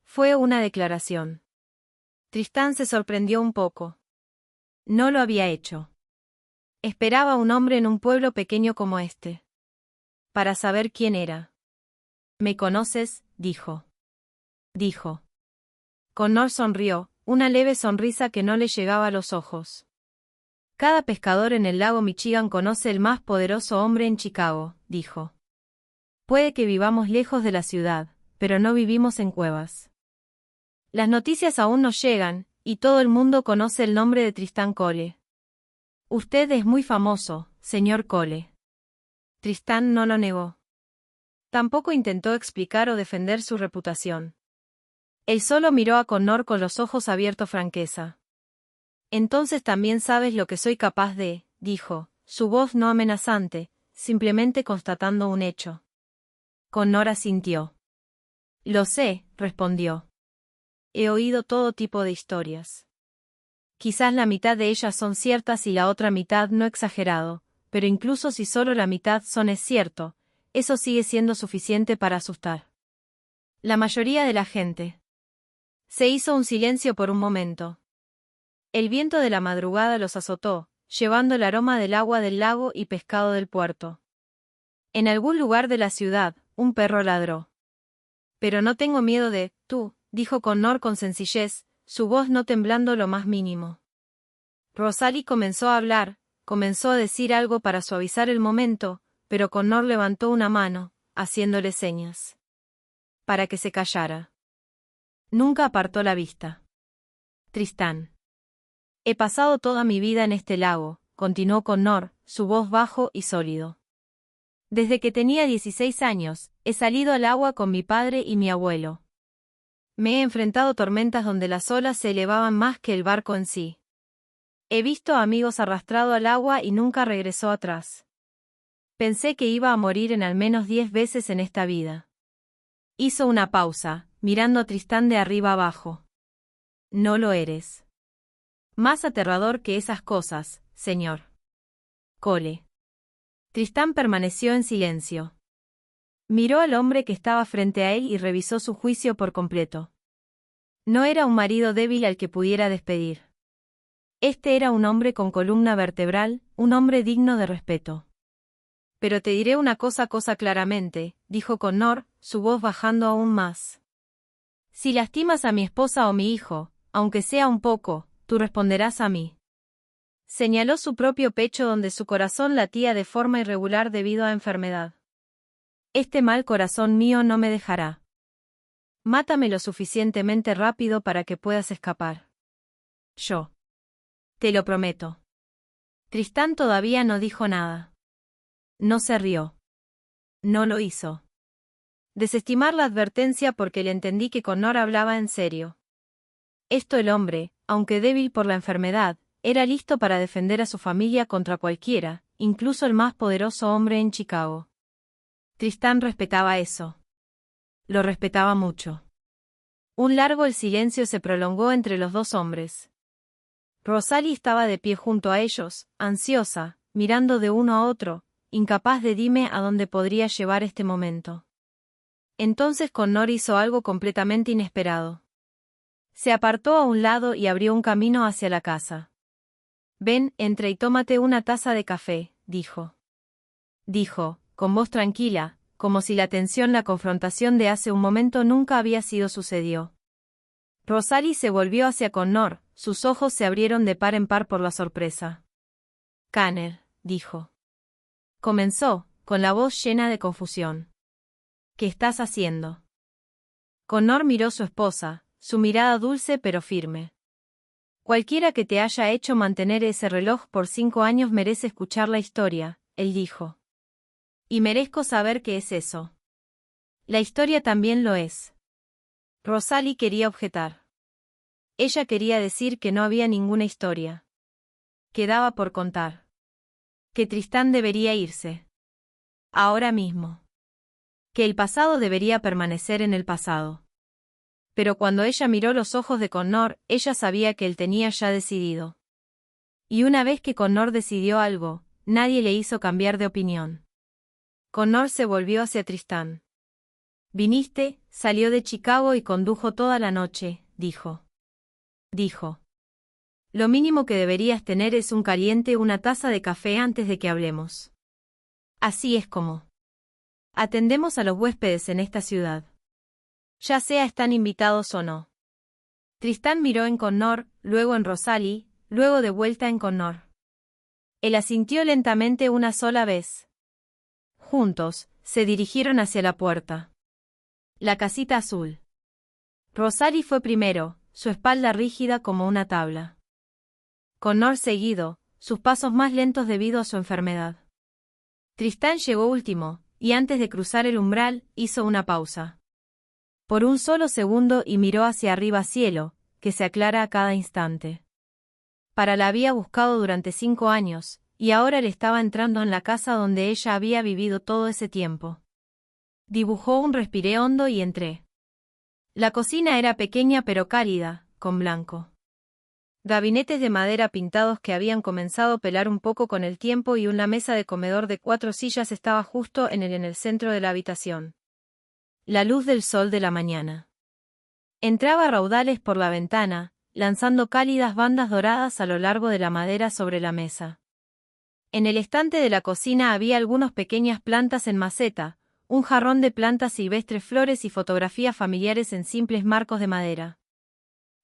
Fue una declaración. Tristán se sorprendió un poco. No lo había hecho. Esperaba un hombre en un pueblo pequeño como este. Para saber quién era. ¿Me conoces?, dijo. Connor sonrió, una leve sonrisa que no le llegaba a los ojos. Cada pescador en el lago Michigan conoce el más poderoso hombre en Chicago, dijo. Puede que vivamos lejos de la ciudad, pero no vivimos en cuevas. Las noticias aún nos llegan, y todo el mundo conoce el nombre de Tristán Cole. Usted es muy famoso, señor Cole. Tristán no lo negó. Tampoco intentó explicar o defender su reputación. Él solo miró a Connor con los ojos abiertos franqueza. Entonces también sabes lo que soy capaz de, dijo, su voz no amenazante, simplemente constatando un hecho. Connor asintió. Lo sé, respondió. He oído todo tipo de historias. Quizás la mitad de ellas son ciertas y la otra mitad no exagerado, pero incluso si solo la mitad es cierto, eso sigue siendo suficiente para asustar. La mayoría de la gente. Se hizo un silencio por un momento. El viento de la madrugada los azotó, llevando el aroma del agua del lago y pescado del puerto. En algún lugar de la ciudad, un perro ladró. Pero no tengo miedo de tú, dijo Connor con sencillez, su voz no temblando lo más mínimo. Rosalie comenzó a hablar, comenzó a decir algo para suavizar el momento, pero Connor levantó una mano, haciéndole señas. Para que se callara. Nunca apartó la vista. Tristán. He pasado toda mi vida en este lago, continuó Connor, su voz bajo y sólido. Desde que tenía 16 años, he salido al agua con mi padre y mi abuelo. Me he enfrentado tormentas donde las olas se elevaban más que el barco en sí. He visto a amigos arrastrados al agua y nunca regresó atrás. Pensé que iba a morir en al menos 10 veces en esta vida. Hizo una pausa, mirando a Tristán de arriba abajo. No lo eres. Más aterrador que esas cosas, señor Cole. Tristán permaneció en silencio. Miró al hombre que estaba frente a él y revisó su juicio por completo. No era un marido débil al que pudiera despedir. Este era un hombre con columna vertebral, un hombre digno de respeto. Pero te diré una cosa claramente, dijo Connor, su voz bajando aún más. Si lastimas a mi esposa o mi hijo, aunque sea un poco, tú responderás a mí. Señaló su propio pecho donde su corazón latía de forma irregular debido a enfermedad. Este mal corazón mío no me dejará. Mátame lo suficientemente rápido para que puedas escapar. Yo. Te lo prometo. Tristán todavía no dijo nada. No se rió. No lo hizo. Desestimar la advertencia porque le entendí que Connor hablaba en serio. Esto el hombre, aunque débil por la enfermedad, era listo para defender a su familia contra cualquiera, incluso el más poderoso hombre en Chicago. Tristán respetaba eso. Lo respetaba mucho. Un largo el silencio se prolongó entre los dos hombres. Rosalie estaba de pie junto a ellos, ansiosa, mirando de uno a otro, incapaz de dime a dónde podría llevar este momento. Entonces Connor hizo algo completamente inesperado. Se apartó a un lado y abrió un camino hacia la casa. Ven, entra y tómate una taza de café, dijo. Dijo, con voz tranquila, como si la la confrontación de hace un momento nunca había sido sucedió. Rosalie se volvió hacia Connor, sus ojos se abrieron de par en par por la sorpresa. Connor, dijo. Comenzó, con la voz llena de confusión. ¿Qué estás haciendo? Connor miró a su esposa, su mirada dulce pero firme. Cualquiera que te haya hecho mantener ese reloj por 5 años merece escuchar la historia, él dijo. Y merezco saber qué es eso. La historia también lo es. Rosalie quería objetar. Ella quería decir que no había ninguna historia. Quedaba por contar. Que Tristán debería irse. Ahora mismo. Que el pasado debería permanecer en el pasado. Pero cuando ella miró los ojos de Connor, ella sabía que él tenía ya decidido. Y una vez que Connor decidió algo, nadie le hizo cambiar de opinión. Connor se volvió hacia Tristán. Viniste, salió de Chicago y condujo toda la noche, dijo. Dijo. Lo mínimo que deberías tener es un caliente una taza de café antes de que hablemos. Así es como atendemos a los huéspedes en esta ciudad. Ya sea están invitados o no. Tristán miró en Connor, luego en Rosalie, luego de vuelta en Connor. Él asintió lentamente una sola vez. Juntos, se dirigieron hacia la puerta. La casita azul. Rosalie fue primero, su espalda rígida como una tabla. Connor seguido, sus pasos más lentos debido a su enfermedad. Tristán llegó último, y antes de cruzar el umbral, hizo una pausa. Por un solo segundo y miró hacia arriba cielo, que se aclara a cada instante. La había buscado durante 5 años, y ahora le estaba entrando en la casa donde ella había vivido todo ese tiempo. Dibujó un respiré hondo y entré. La cocina era pequeña pero cálida, con blanco. Gabinetes de madera pintados que habían comenzado a pelar un poco con el tiempo y una mesa de comedor de 4 sillas estaba justo en el centro de la habitación. La luz del sol de la mañana entraba a raudales por la ventana, lanzando cálidas bandas doradas a lo largo de la madera sobre la mesa. En el estante de la cocina había algunas pequeñas plantas en maceta, un jarrón de plantas silvestres, flores y fotografías familiares en simples marcos de madera.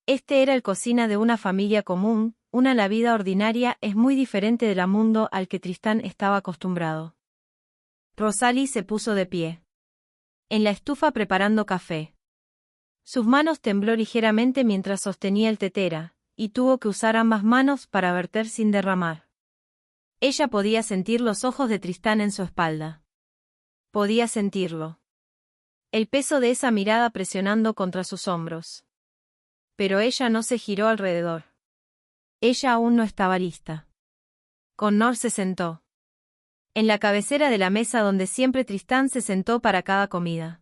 Este era el cocina de una familia común, la vida ordinaria es muy diferente del mundo al que Tristán estaba acostumbrado. Rosalie se puso de pie. En la estufa preparando café. Sus manos tembló ligeramente mientras sostenía el tetera, y tuvo que usar ambas manos para verter sin derramar. Ella podía sentir los ojos de Tristán en su espalda. Podía sentirlo. El peso de esa mirada presionando contra sus hombros. Pero ella no se giró alrededor. Ella aún no estaba lista. Connor se sentó. En la cabecera de la mesa donde siempre Tristán se sentó para cada comida.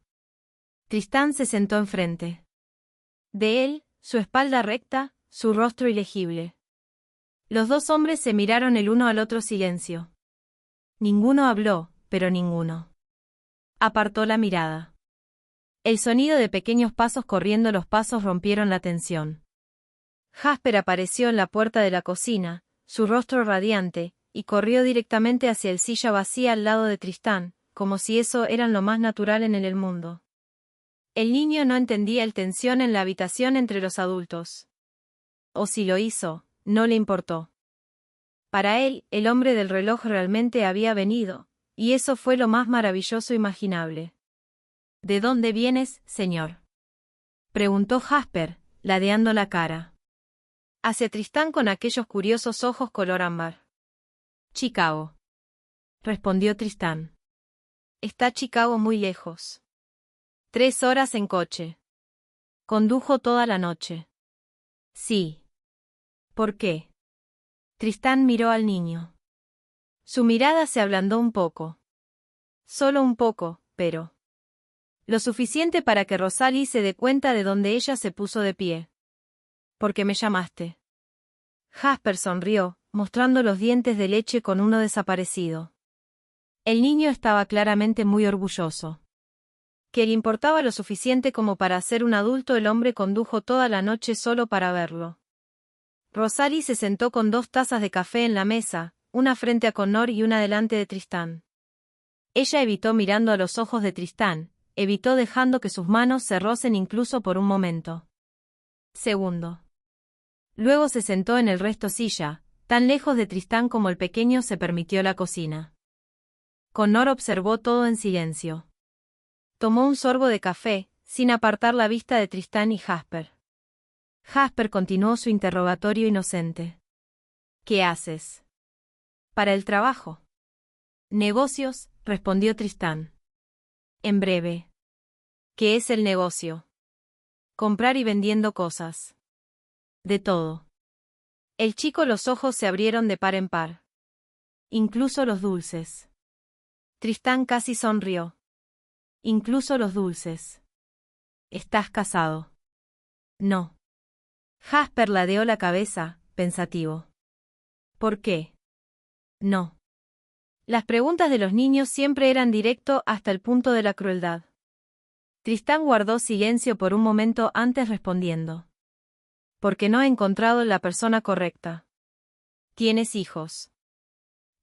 Tristán se sentó enfrente de él, su espalda recta, su rostro ilegible. Los dos hombres se miraron el uno al otro silencio. Ninguno habló, pero ninguno apartó la mirada. El sonido de pequeños pasos corriendo los pasos rompieron la tensión. Jasper apareció en la puerta de la cocina, su rostro radiante, y corrió directamente hacia el silla vacía al lado de Tristán, como si eso era lo más natural en el mundo. El niño no entendía la tensión en la habitación entre los adultos. O si lo hizo, no le importó. Para él, el hombre del reloj realmente había venido, y eso fue lo más maravilloso imaginable. ¿De dónde vienes, señor?, preguntó Jasper, ladeando la cara hacia Tristán con aquellos curiosos ojos color ámbar. Chicago, respondió Tristán. Está Chicago muy lejos. 3 horas en coche. Condujo toda la noche. Sí. ¿Por qué? Tristán miró al niño. Su mirada se ablandó un poco. Solo un poco, pero lo suficiente para que Rosalie se dé cuenta de dónde ella se puso de pie. ¿Por qué me llamaste? Jasper sonrió, mostrando los dientes de leche con uno desaparecido. El niño estaba claramente muy orgulloso. Que le importaba lo suficiente como para ser un adulto, el hombre condujo toda la noche solo para verlo. Rosalie se sentó con 2 tazas de café en la mesa, una frente a Connor y una delante de Tristán. Ella evitó mirando a los ojos de Tristán, evitó dejando que sus manos se rocen incluso por un momento. Segundo. Luego se sentó en el resto silla, tan lejos de Tristán como el pequeño se permitió la cocina. Connor observó todo en silencio. Tomó un sorbo de café, sin apartar la vista de Tristán y Jasper. Jasper continuó su interrogatorio inocente. ¿Qué haces? Para el trabajo. Negocios, respondió Tristán. En breve. ¿Qué es el negocio? Comprar y vendiendo cosas. De todo. El chico, los ojos se abrieron de par en par. Incluso los dulces. Tristán casi sonrió. Incluso los dulces. ¿Estás casado? No. Jasper ladeó la cabeza, pensativo. ¿Por qué? No. Las preguntas de los niños siempre eran directo hasta el punto de la crueldad. Tristán guardó silencio por un momento antes respondiendo. Porque no he encontrado la persona correcta. ¿Tienes hijos?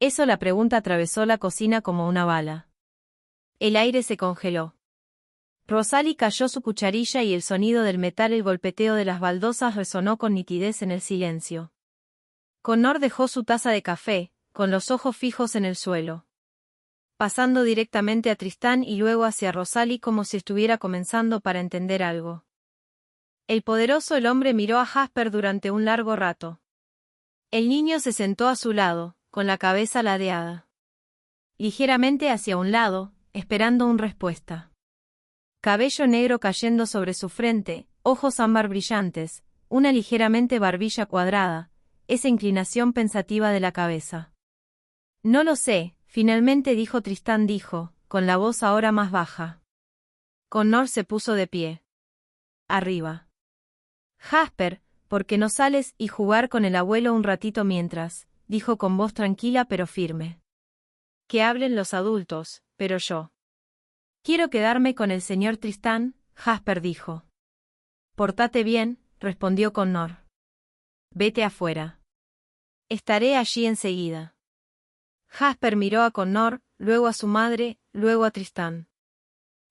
Eso, la pregunta atravesó la cocina como una bala. El aire se congeló. Rosalie cayó su cucharilla y el sonido del metal, el golpeteo de las baldosas resonó con nitidez en el silencio. Connor dejó su taza de café, con los ojos fijos en el suelo, pasando directamente a Tristán y luego hacia Rosalie como si estuviera comenzando para entender algo. El hombre miró a Jasper durante un largo rato. El niño se sentó a su lado, con la cabeza ladeada ligeramente hacia un lado, esperando una respuesta. Cabello negro cayendo sobre su frente, ojos ámbar brillantes, una ligeramente barbilla cuadrada, esa inclinación pensativa de la cabeza. No lo sé, finalmente dijo Tristán, con la voz ahora más baja. Connor se puso de pie. Arriba. Jasper, ¿por qué no sales y jugar con el abuelo un ratito mientras? Dijo con voz tranquila pero firme. Que hablen los adultos, pero yo quiero quedarme con el señor Tristán, Jasper dijo. Pórtate bien, respondió Connor. Vete afuera. Estaré allí enseguida. Jasper miró a Connor, luego a su madre, luego a Tristán.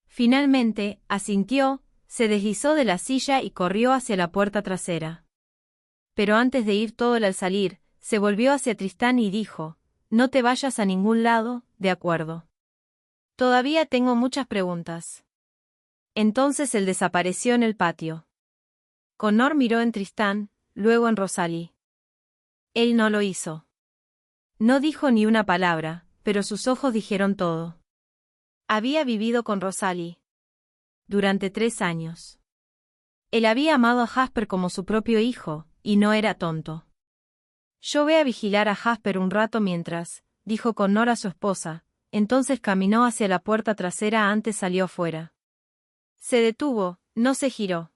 Finalmente, asintió, se deslizó de la silla y corrió hacia la puerta trasera. Pero antes de ir todo al salir, se volvió hacia Tristán y dijo, no te vayas a ningún lado, ¿de acuerdo? Todavía tengo muchas preguntas. Entonces él desapareció en el patio. Connor miró en Tristán, luego en Rosalie. Él no lo hizo. No dijo ni una palabra, pero sus ojos dijeron todo. Había vivido con Rosalie durante 3 años. Él había amado a Jasper como su propio hijo, y no era tonto. Yo voy a vigilar a Jasper un rato mientras, dijo Connor a su esposa, entonces caminó hacia la puerta trasera antes salió afuera. Se detuvo, no se giró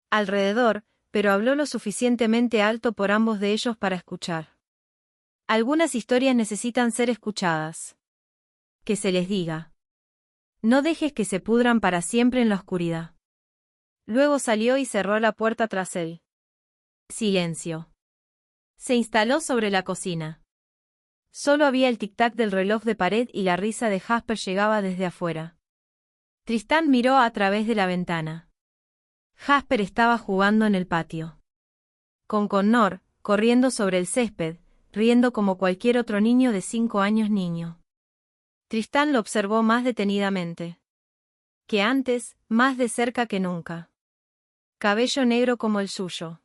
alrededor, pero habló lo suficientemente alto por ambos de ellos para escuchar. Algunas historias necesitan ser escuchadas. Que se les diga. No dejes que se pudran para siempre en la oscuridad. Luego salió y cerró la puerta tras él. Silencio. Se instaló sobre la cocina. Solo había el tic-tac del reloj de pared y la risa de Jasper llegaba desde afuera. Tristán miró a través de la ventana. Jasper estaba jugando en el patio. Con Connor, corriendo sobre el césped, riendo como cualquier otro niño de 5 años niño. Tristán lo observó más detenidamente que antes, más de cerca que nunca. Cabello negro como el suyo.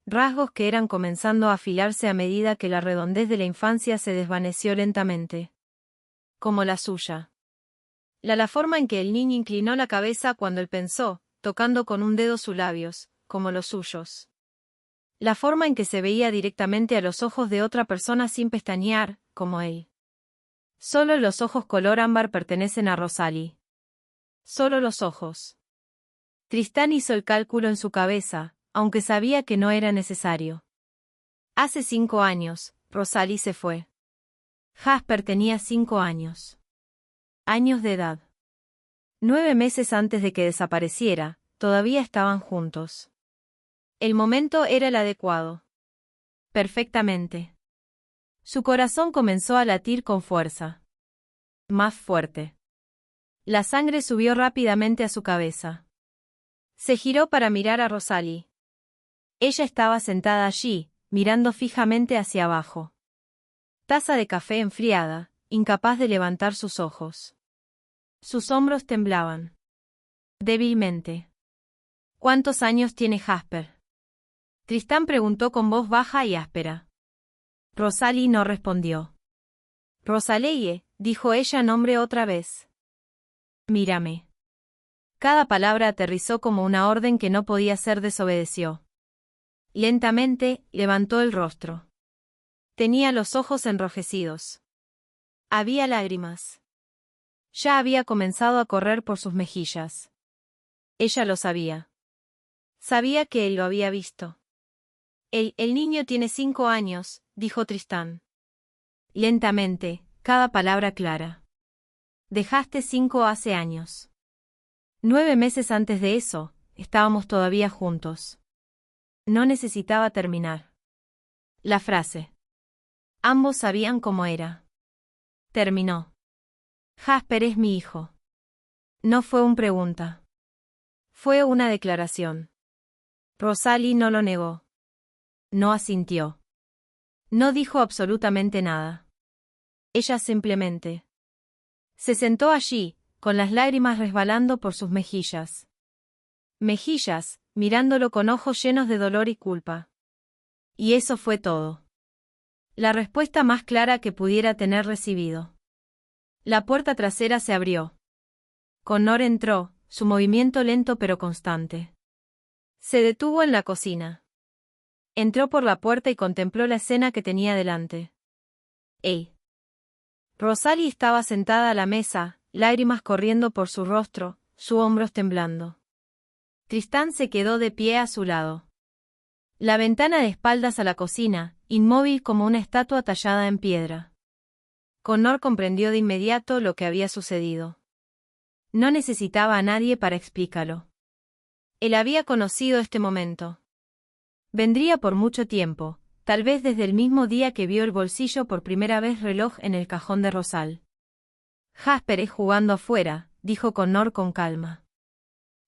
Rasgos que eran comenzando a afilarse a medida que la redondez de la infancia se desvaneció lentamente. Como la suya. La forma en que el niño inclinó la cabeza cuando él pensó, tocando con un dedo sus labios, como los suyos. La forma en que se veía directamente a los ojos de otra persona sin pestañear, como él. Solo los ojos color ámbar pertenecen a Rosalie. Solo los ojos. Tristán hizo el cálculo en su cabeza, aunque sabía que no era necesario. Hace 5 años, Rosalie se fue. Jasper tenía 5 años. Años de edad. 9 meses antes de que desapareciera, todavía estaban juntos. El momento era el adecuado. Perfectamente. Su corazón comenzó a latir con fuerza. Más fuerte. La sangre subió rápidamente a su cabeza. Se giró para mirar a Rosalie. Ella estaba sentada allí, mirando fijamente hacia abajo. Taza de café enfriada, incapaz de levantar sus ojos. Sus hombros temblaban. Débilmente. ¿Cuántos años tiene Jasper? Tristán preguntó con voz baja y áspera. Rosalie no respondió. Rosalie, dijo ella en nombre otra vez. Mírame. Cada palabra aterrizó como una orden que no podía ser desobedeció. Lentamente, levantó el rostro. Tenía los ojos enrojecidos. Había lágrimas. Ya había comenzado a correr por sus mejillas. Ella lo sabía. Sabía que él lo había visto. El niño tiene 5 años, dijo Tristán. Lentamente, cada palabra clara. Dejaste 5 hace años. 9 meses antes de eso, estábamos todavía juntos. No necesitaba terminar la frase. Ambos sabían cómo era. Terminó. Jasper es mi hijo. No fue una pregunta. Fue una declaración. Rosalie no lo negó. No asintió. No dijo absolutamente nada. Ella simplemente se sentó allí, con las lágrimas resbalando por sus mejillas. Mejillas, mirándolo con ojos llenos de dolor y culpa. Y eso fue todo. La respuesta más clara que pudiera tener recibido. La puerta trasera se abrió. Connor entró, su movimiento lento pero constante. Se detuvo en la cocina. Entró por la puerta y contempló la escena que tenía delante. ¡Ey! Rosalie estaba sentada a la mesa, lágrimas corriendo por su rostro, sus hombros temblando. Tristán se quedó de pie a su lado. La ventana de espaldas a la cocina, inmóvil como una estatua tallada en piedra. Connor comprendió de inmediato lo que había sucedido. No necesitaba a nadie para explicarlo. Él había conocido este momento. Vendría por mucho tiempo, tal vez desde el mismo día que vio el bolsillo por primera vez reloj en el cajón de Rosal. Jasper es jugando afuera, dijo Connor con calma.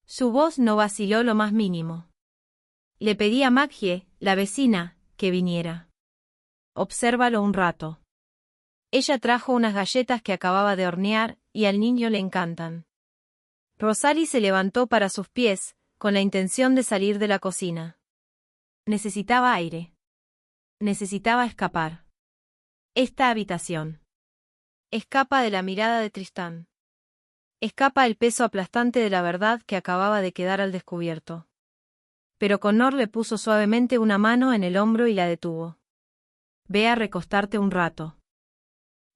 Su voz no vaciló lo más mínimo. Le pedí a Maggie, la vecina, que viniera. Obsérvalo un rato. Ella trajo unas galletas que acababa de hornear, y al niño le encantan. Rosalie se levantó para sus pies, con la intención de salir de la cocina. Necesitaba aire. Necesitaba escapar. Esta habitación. Escapa de la mirada de Tristán. Escapa el peso aplastante de la verdad que acababa de quedar al descubierto. Pero Connor le puso suavemente una mano en el hombro y la detuvo. Ve a recostarte un rato.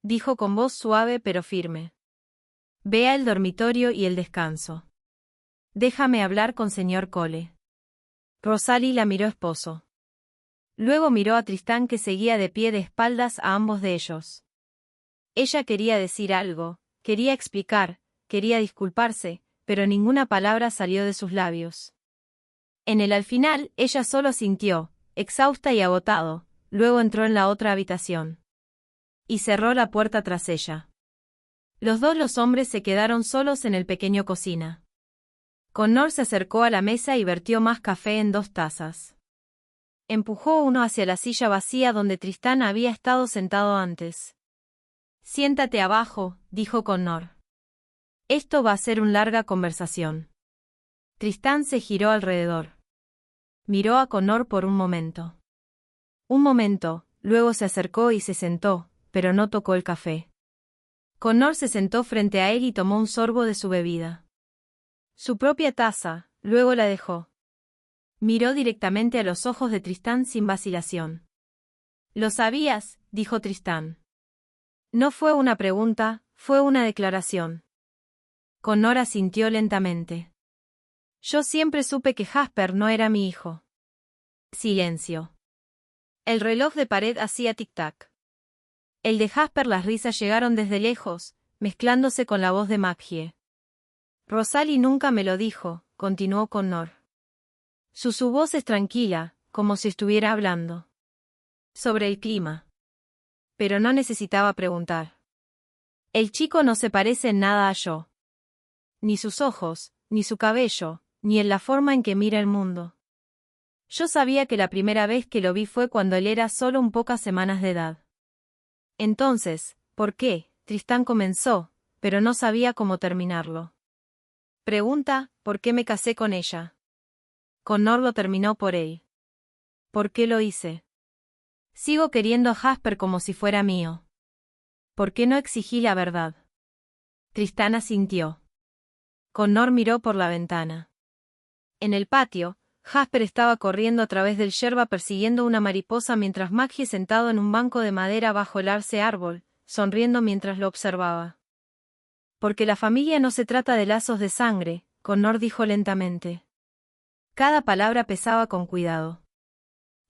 Dijo con voz suave pero firme. Ve al dormitorio y el descanso. Déjame hablar con señor Cole. Rosalie la miró esposo. Luego miró a Tristán que seguía de pie de espaldas a ambos de ellos. Ella quería decir algo, quería explicar, quería disculparse, pero ninguna palabra salió de sus labios. Al final, ella solo sintió, exhausta y agotado, luego entró en la otra habitación. Y cerró la puerta tras ella. Los hombres se quedaron solos en el pequeño cocina. Connor se acercó a la mesa y vertió más café en 2 tazas. Empujó uno hacia la silla vacía donde Tristán había estado sentado antes. Siéntate abajo, dijo Connor. Esto va a ser una larga conversación. Tristán se giró alrededor. Miró a Connor por un momento. Un momento, luego se acercó y se sentó, pero no tocó el café. Connor se sentó frente a él y tomó un sorbo de su bebida. Su propia taza, luego la dejó. Miró directamente a los ojos de Tristán sin vacilación. «¿Lo sabías?», dijo Tristán. No fue una pregunta, fue una declaración. Connor asintió lentamente. «Yo siempre supe que Jasper no era mi hijo». Silencio. El reloj de pared hacía tic-tac. El de Jasper, las risas llegaron desde lejos, mezclándose con la voz de Maggie. «Rosalie nunca me lo dijo», continuó Connor. Su voz es tranquila, como si estuviera hablando sobre el clima. Pero no necesitaba preguntar. El chico no se parece en nada a yo. Ni sus ojos, ni su cabello, ni en la forma en que mira el mundo. Yo sabía que la primera vez que lo vi fue cuando él era solo un pocas semanas de edad. Entonces, ¿por qué? Tristán comenzó, pero no sabía cómo terminarlo. Pregunta, ¿por qué me casé con ella? Connor lo terminó por él. ¿Por qué lo hice? Sigo queriendo a Jasper como si fuera mío. ¿Por qué no exigí la verdad? Tristán asintió. Connor miró por la ventana. En el patio, Jasper estaba corriendo a través del yerba persiguiendo una mariposa mientras Maggie sentado en un banco de madera bajo el arce árbol, sonriendo mientras lo observaba. Porque la familia no se trata de lazos de sangre, Connor dijo lentamente. Cada palabra pesaba con cuidado.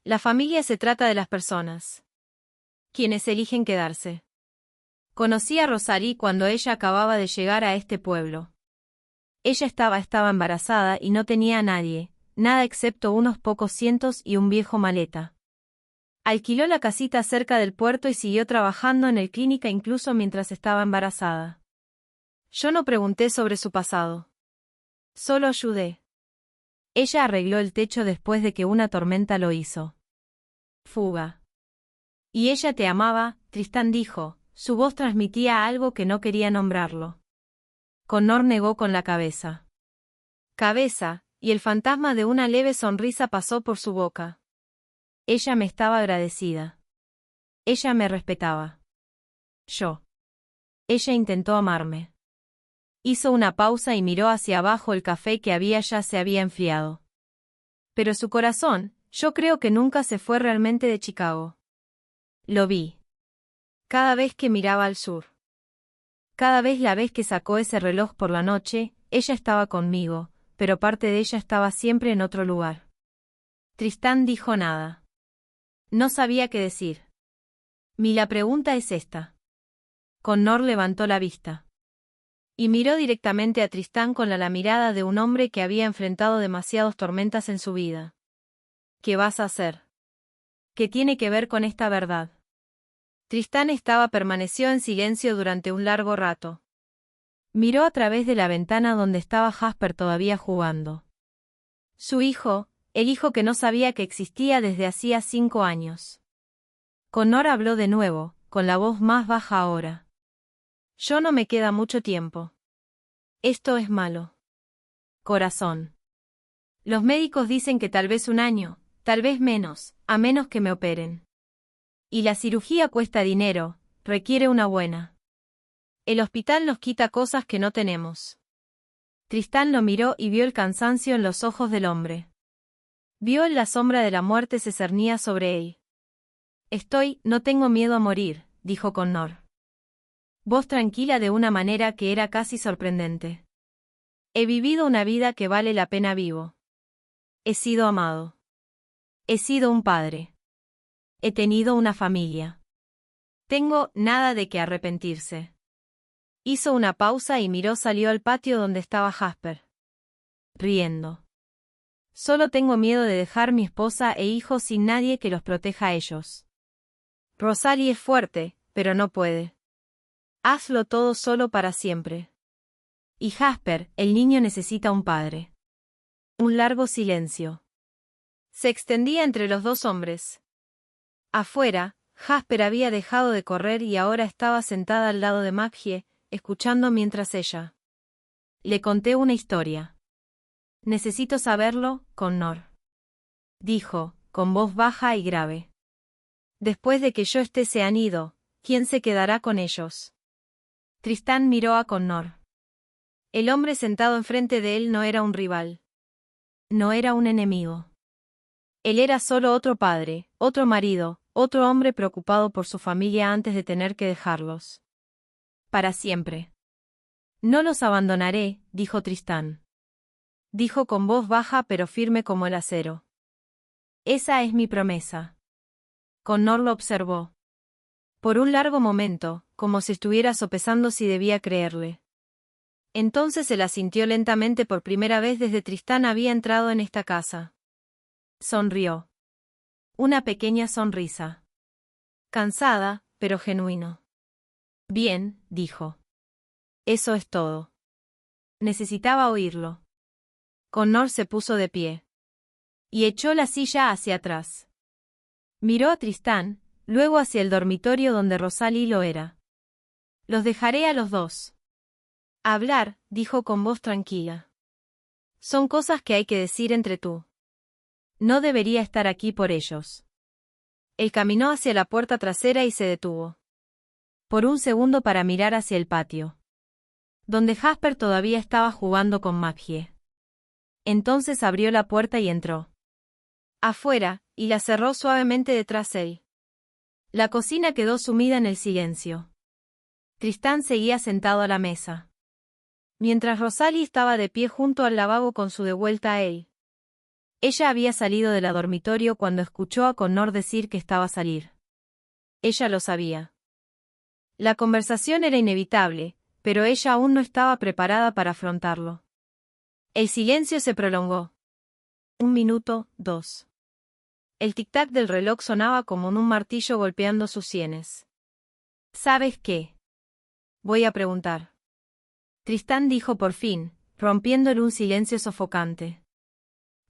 La familia se trata de las personas. Quienes eligen quedarse. Conocí a Rosalie cuando ella acababa de llegar a este pueblo. Ella estaba embarazada y no tenía a nadie, nada excepto unos pocos cientos y un viejo maleta. Alquiló la casita cerca del puerto y siguió trabajando en el clínica incluso mientras estaba embarazada. Yo no pregunté sobre su pasado. Solo ayudé. Ella arregló el techo después de que una tormenta lo hizo. Fuga. Y ella te amaba, Tristán dijo, su voz transmitía algo que no quería nombrarlo. Connor negó con la cabeza. Cabeza, y el fantasma de una leve sonrisa pasó por su boca. Ella me estaba agradecida. Ella me respetaba. Yo. Ella intentó amarme. Hizo una pausa y miró hacia abajo el café que ya se había enfriado. Pero su corazón, yo creo que nunca se fue realmente de Chicago. Lo vi. Cada vez que miraba al sur. Cada vez la vez que sacó ese reloj por la noche, ella estaba conmigo, pero parte de ella estaba siempre en otro lugar. Tristán dijo nada. No sabía qué decir. La pregunta es esta. Connor levantó la vista. Y miró directamente a Tristán con la mirada de un hombre que había enfrentado demasiadas tormentas en su vida. ¿Qué vas a hacer? ¿Qué tiene que ver con esta verdad? Tristán permaneció en silencio durante un largo rato. Miró a través de la ventana donde estaba Jasper todavía jugando. Su hijo, el hijo que no sabía que existía desde hacía 5 años. Connor habló de nuevo, con la voz más baja ahora. Yo no me queda mucho tiempo. Esto es malo. Corazón. Los médicos dicen que tal vez 1 año, tal vez menos, a menos que me operen. Y la cirugía cuesta dinero, requiere una buena. El hospital nos quita cosas que no tenemos. Tristán lo miró y vio el cansancio en los ojos del hombre. Vio en la sombra de la muerte se cernía sobre él. No tengo miedo a morir, dijo Connor. Voz tranquila de una manera que era casi sorprendente. He vivido una vida que vale la pena vivo. He sido amado. He sido un padre. He tenido una familia. Tengo nada de qué arrepentirse. Hizo una pausa y salió al patio donde estaba Jasper. Riendo. Solo tengo miedo de dejar mi esposa e hijos sin nadie que los proteja a ellos. Rosalie es fuerte, pero no puede. Hazlo todo solo para siempre. Y Jasper, el niño necesita un padre. Un largo silencio. se extendía entre los dos hombres. Afuera, Jasper había dejado de correr y ahora estaba sentada al lado de Maggie, escuchando mientras ella. Le conté una historia. Necesito saberlo, Connor. Dijo, con voz baja y grave. Después de que yo esté se han ido, ¿quién se quedará con ellos? Tristán miró a Connor. El hombre sentado enfrente de él no era un rival. No era un enemigo. Él era solo otro padre, otro marido, otro hombre preocupado por su familia antes de tener que dejarlos. Para siempre. No los abandonaré, dijo Tristán. Dijo con voz baja pero firme como el acero. Esa es mi promesa. Connor lo observó. Por un largo momento, como si estuviera sopesando si debía creerle. Entonces él asintió lentamente por primera vez desde Tristán había entrado en esta casa. Sonrió. Una pequeña sonrisa. Cansada, pero genuino. Bien, dijo. Eso es todo. Necesitaba oírlo. Connor se puso de pie. Y echó la silla hacia atrás. Miró a Tristán, luego hacia el dormitorio donde Rosalie lo era. Los dejaré a los dos. Hablar, dijo con voz tranquila. Son cosas que hay que decir entre tú. No debería estar aquí por ellos. Él caminó hacia la puerta trasera y se detuvo. Por un segundo para mirar hacia el patio. Donde Jasper todavía estaba jugando con Maggie. Entonces abrió la puerta y entró. Afuera, y la cerró suavemente detrás de él. La cocina quedó sumida en el silencio. Tristán seguía sentado a la mesa. Mientras Rosalie estaba de pie junto al lavabo con su devuelta a él. Ella había salido del dormitorio cuando escuchó a Connor decir que estaba a salir. Ella lo sabía. La conversación era inevitable, pero ella aún no estaba preparada para afrontarlo. El silencio se prolongó. 1 minuto, 2. El tic-tac del reloj sonaba como un martillo golpeando sus sienes. ¿Sabes qué? Voy a preguntar. Tristán dijo por fin, rompiéndole un silencio sofocante.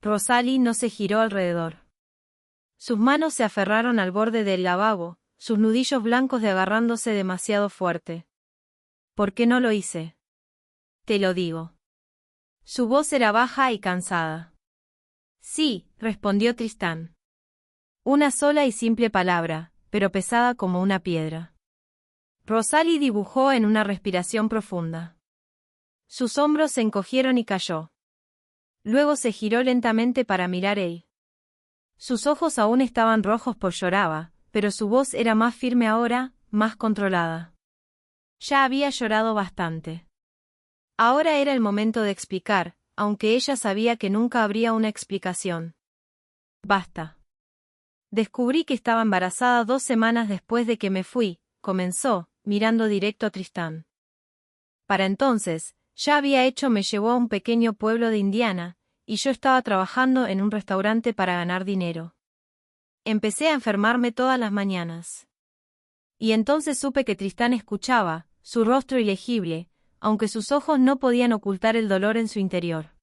Rosalie no se giró alrededor. Sus manos se aferraron al borde del lavabo, sus nudillos blancos de agarrándose demasiado fuerte. ¿Por qué no lo hice? Te lo digo. Su voz era baja y cansada. Sí, respondió Tristán. Una sola y simple palabra, pero pesada como una piedra. Rosalie dibujó en una respiración profunda. Sus hombros se encogieron y cayó. Luego se giró lentamente para mirar él. Sus ojos aún estaban rojos por lloraba, pero su voz era más firme ahora, más controlada. Ya había llorado bastante. Ahora era el momento de explicar, aunque ella sabía que nunca habría una explicación. Basta. Descubrí que estaba embarazada 2 semanas después de que me fui, comenzó, mirando directo a Tristán. Para entonces, ya había hecho me llevó a un pequeño pueblo de Indiana, y yo estaba trabajando en un restaurante para ganar dinero. Empecé a enfermarme todas las mañanas. Y entonces supe que Tristán escuchaba, su rostro ilegible, aunque sus ojos no podían ocultar el dolor en su interior.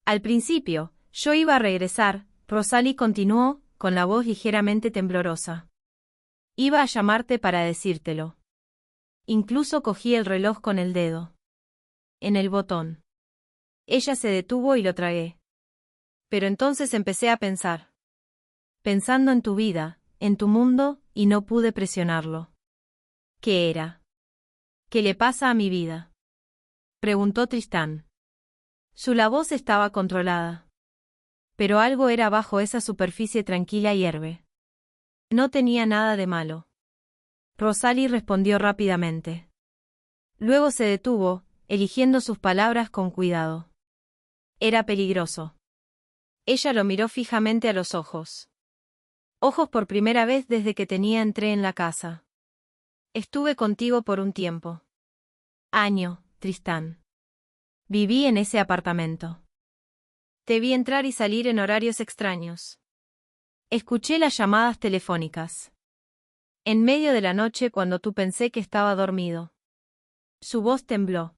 Al principio, yo iba a regresar, Rosalie continuó, con la voz ligeramente temblorosa. Iba a llamarte para decírtelo. Incluso cogí el reloj con el dedo. En el botón. Ella se detuvo y lo tragué. Pero entonces empecé a pensar. Pensando en tu vida, en tu mundo, y no pude presionarlo. ¿Qué era? ¿Qué le pasa a mi vida? Preguntó Tristán. Su voz estaba controlada. Pero algo era bajo esa superficie tranquila y hierve. No tenía nada de malo. Rosalie respondió rápidamente. Luego se detuvo, eligiendo sus palabras con cuidado. Era peligroso. Ella lo miró fijamente a los ojos. Ojos por primera vez desde que entré en la casa. Estuve contigo por un tiempo. Año, Tristán. Viví en ese apartamento. Te vi entrar y salir en horarios extraños. Escuché las llamadas telefónicas. En medio de la noche cuando tú pensé que estaba dormido. Su voz tembló.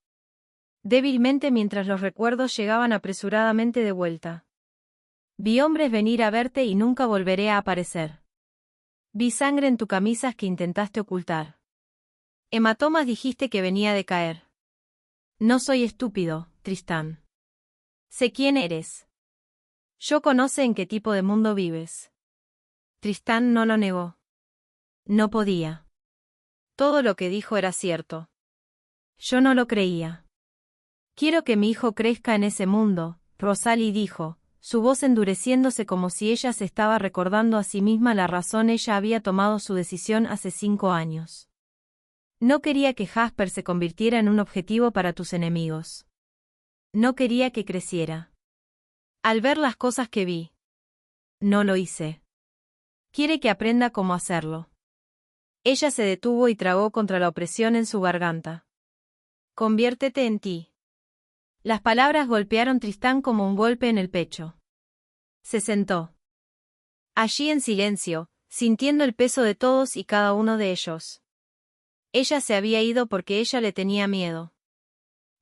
Débilmente mientras los recuerdos llegaban apresuradamente de vuelta. Vi hombres venir a verte y nunca volveré a aparecer. Vi sangre en tu camisa que intentaste ocultar. Hematomas dijiste que venía de caer. No soy estúpido, Tristán. Sé quién eres. Yo conoce en qué tipo de mundo vives. Tristán no lo negó. No podía. Todo lo que dijo era cierto. Yo no lo creía. Quiero que mi hijo crezca en ese mundo, Rosalie dijo, su voz endureciéndose como si ella se estaba recordando a sí misma la razón ella había tomado su decisión hace 5 años. No quería que Jasper se convirtiera en un objetivo para tus enemigos. No quería que creciera. Al ver las cosas que vi. No lo hice. Quiere que aprenda cómo hacerlo. Ella se detuvo y tragó contra la opresión en su garganta. Conviértete en ti. Las palabras golpearon Tristán como un golpe en el pecho. Se sentó. Allí en silencio, sintiendo el peso de todos y cada uno de ellos. Ella se había ido porque ella le tenía miedo.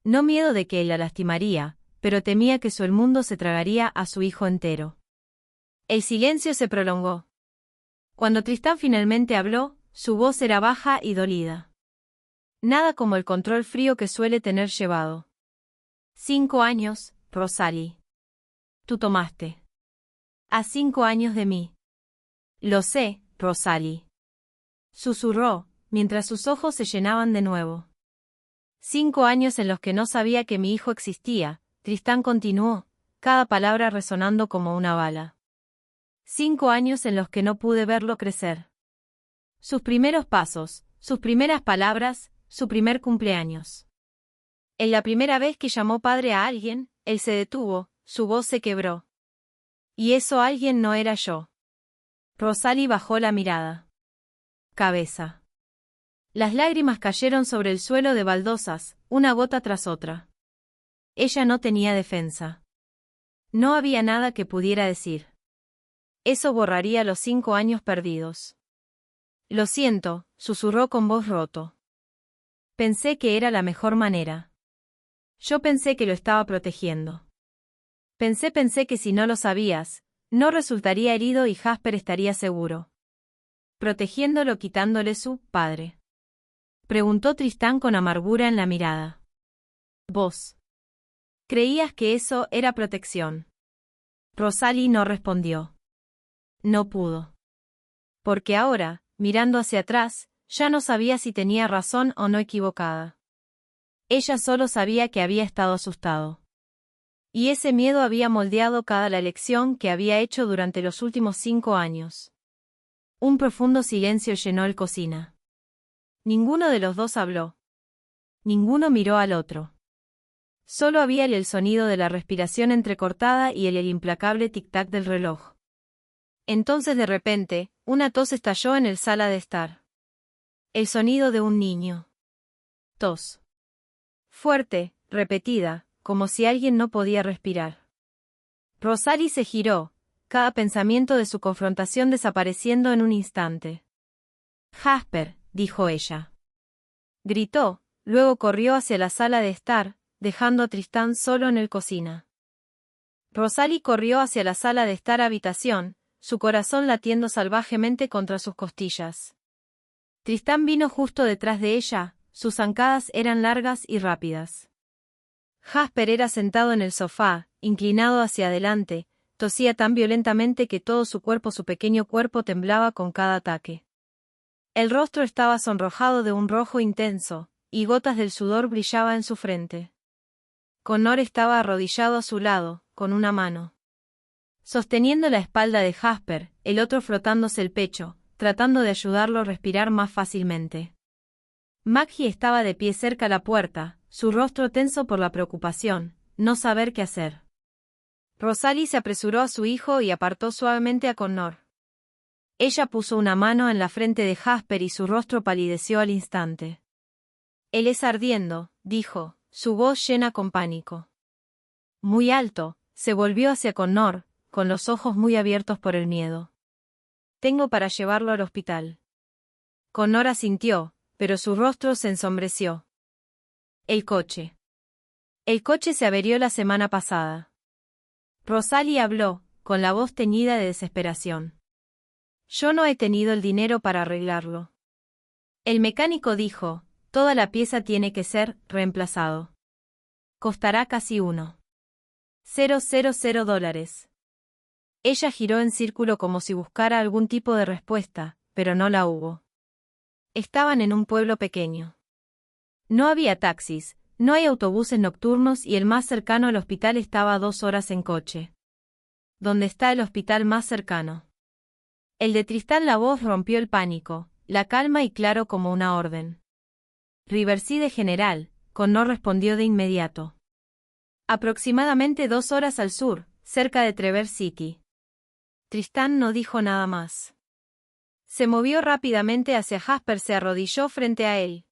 No miedo de que él la lastimaría, pero temía que el mundo se tragaría a su hijo entero. El silencio se prolongó. Cuando Tristán finalmente habló, su voz era baja y dolida. Nada como el control frío que suele tener llevado. 5 años, Rosalie. Tú tomaste. A 5 años de mí. Lo sé, Rosalie. Susurró, mientras sus ojos se llenaban de nuevo. 5 años en los que no sabía que mi hijo existía, Tristán continuó, cada palabra resonando como una bala. 5 años en los que no pude verlo crecer. Sus primeros pasos, sus primeras palabras, su primer cumpleaños. En la primera vez que llamó padre a alguien, él se detuvo, su voz se quebró. Y eso alguien no era yo. Rosalie bajó la mirada. Cabeza. Las lágrimas cayeron sobre el suelo de baldosas, una gota tras otra. Ella no tenía defensa. No había nada que pudiera decir. Eso borraría los 5 años perdidos. Lo siento, susurró con voz roto. Pensé que era la mejor manera. Yo pensé que lo estaba protegiendo. Pensé que si no lo sabías, no resultaría herido y Jasper estaría seguro. Protegiéndolo quitándole su padre. Preguntó Tristán con amargura en la mirada. ¿Vos? ¿Creías que eso era protección? Rosalie no respondió. No pudo. Porque ahora, mirando hacia atrás, ya no sabía si tenía razón o no equivocada. Ella solo sabía que había estado asustado. Y ese miedo había moldeado cada la elección que había hecho durante los últimos 5 años. Un profundo silencio llenó el cocina. Ninguno de los dos habló. Ninguno miró al otro. Solo había el sonido de la respiración entrecortada y el implacable tic-tac del reloj. Entonces de repente, una tos estalló en el sala de estar. El sonido de un niño. Tos. Fuerte, repetida, como si alguien no podía respirar. Rosalie se giró, cada pensamiento de su confrontación desapareciendo en un instante. Jasper, dijo ella. Gritó, luego corrió hacia la sala de estar, dejando a Tristán solo en el cocina. Rosalie corrió hacia la sala de estar habitación, su corazón latiendo salvajemente contra sus costillas. Tristán vino justo detrás de ella, sus zancadas eran largas y rápidas. Jasper era sentado en el sofá, inclinado hacia adelante, tosía tan violentamente que todo su pequeño cuerpo temblaba con cada ataque. El rostro estaba sonrojado de un rojo intenso, y gotas del sudor brillaban en su frente. Connor estaba arrodillado a su lado, con una mano sosteniendo la espalda de Jasper, el otro frotándose el pecho, tratando de ayudarlo a respirar más fácilmente. Maggie estaba de pie cerca a la puerta, su rostro tenso por la preocupación, no saber qué hacer. Rosalie se apresuró a su hijo y apartó suavemente a Connor. Ella puso una mano en la frente de Jasper y su rostro palideció al instante. Él es ardiendo, dijo, su voz llena con pánico. Muy alto, se volvió hacia Connor, con los ojos muy abiertos por el miedo. Tengo para llevarlo al hospital. Connor asintió, pero su rostro se ensombreció. El coche. El coche se averió la semana pasada. Rosalie habló, con la voz teñida de desesperación. Yo no he tenido el dinero para arreglarlo. El mecánico dijo, toda la pieza tiene que ser reemplazado. Costará casi $1,000. Ella giró en círculo como si buscara algún tipo de respuesta, pero no la hubo. Estaban en un pueblo pequeño. No había taxis, no hay autobuses nocturnos y el más cercano al hospital estaba a 2 horas en coche. ¿Dónde está el hospital más cercano? El de Tristán, la voz rompió el pánico, la calma y claro como una orden. Riverside General, Connor respondió de inmediato. Aproximadamente 2 horas al sur, cerca de Traverse City. Tristán no dijo nada más. Se movió rápidamente hacia Jasper, se arrodilló frente a él.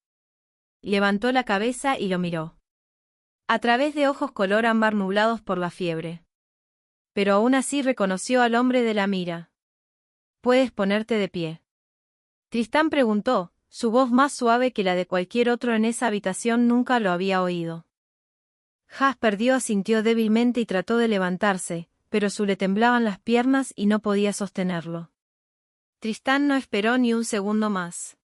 Levantó la cabeza y lo miró. A través de ojos color ámbar nublados por la fiebre. Pero aún así reconoció al hombre de la mira. ¿Puedes ponerte de pie?, Tristán preguntó, su voz más suave que la de cualquier otro en esa habitación. Nunca lo había oído. Jasper asintió débilmente y trató de levantarse, pero le temblaban las piernas y no podía sostenerlo. Tristán no esperó ni un segundo más.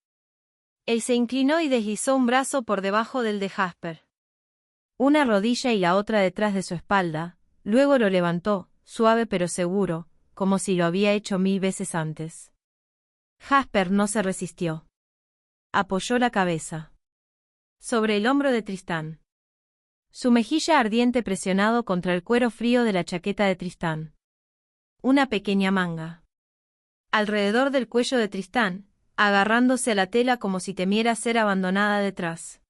Él se inclinó y deslizó un brazo por debajo del de Jasper. Una rodilla y la otra detrás de su espalda, luego lo levantó, suave pero seguro, como si lo había hecho 1000 veces antes. Jasper no se resistió. Apoyó la cabeza sobre el hombro de Tristán. Su mejilla ardiente presionado contra el cuero frío de la chaqueta de Tristán. Una pequeña manga alrededor del cuello de Tristán, agarrándose a la tela como si temiera ser abandonada detrás.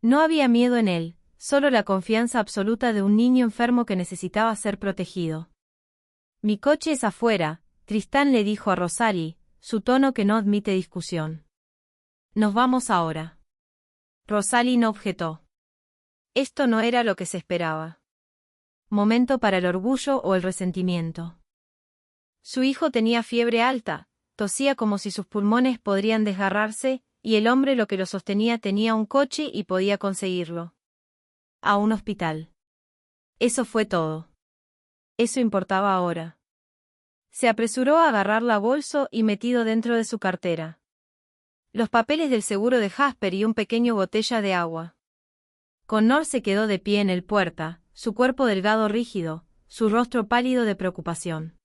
No había miedo en él, solo la confianza absoluta de un niño enfermo que necesitaba ser protegido. Mi coche es afuera, Tristán le dijo a Rosalie, su tono que no admite discusión. Nos vamos ahora. Rosalie no objetó. Esto no era lo que se esperaba. Momento para el orgullo o el resentimiento. Su hijo tenía fiebre alta, tosía como si sus pulmones podrían desgarrarse, y el hombre lo que lo sostenía tenía un coche y podía conseguirlo. A un hospital. Eso fue todo. Eso importaba ahora. Se apresuró a agarrar la bolsa y metido dentro de su cartera. Los papeles del seguro de Jasper y un pequeño botella de agua. Connor se quedó de pie en el puerta, su cuerpo delgado rígido, su rostro pálido de preocupación.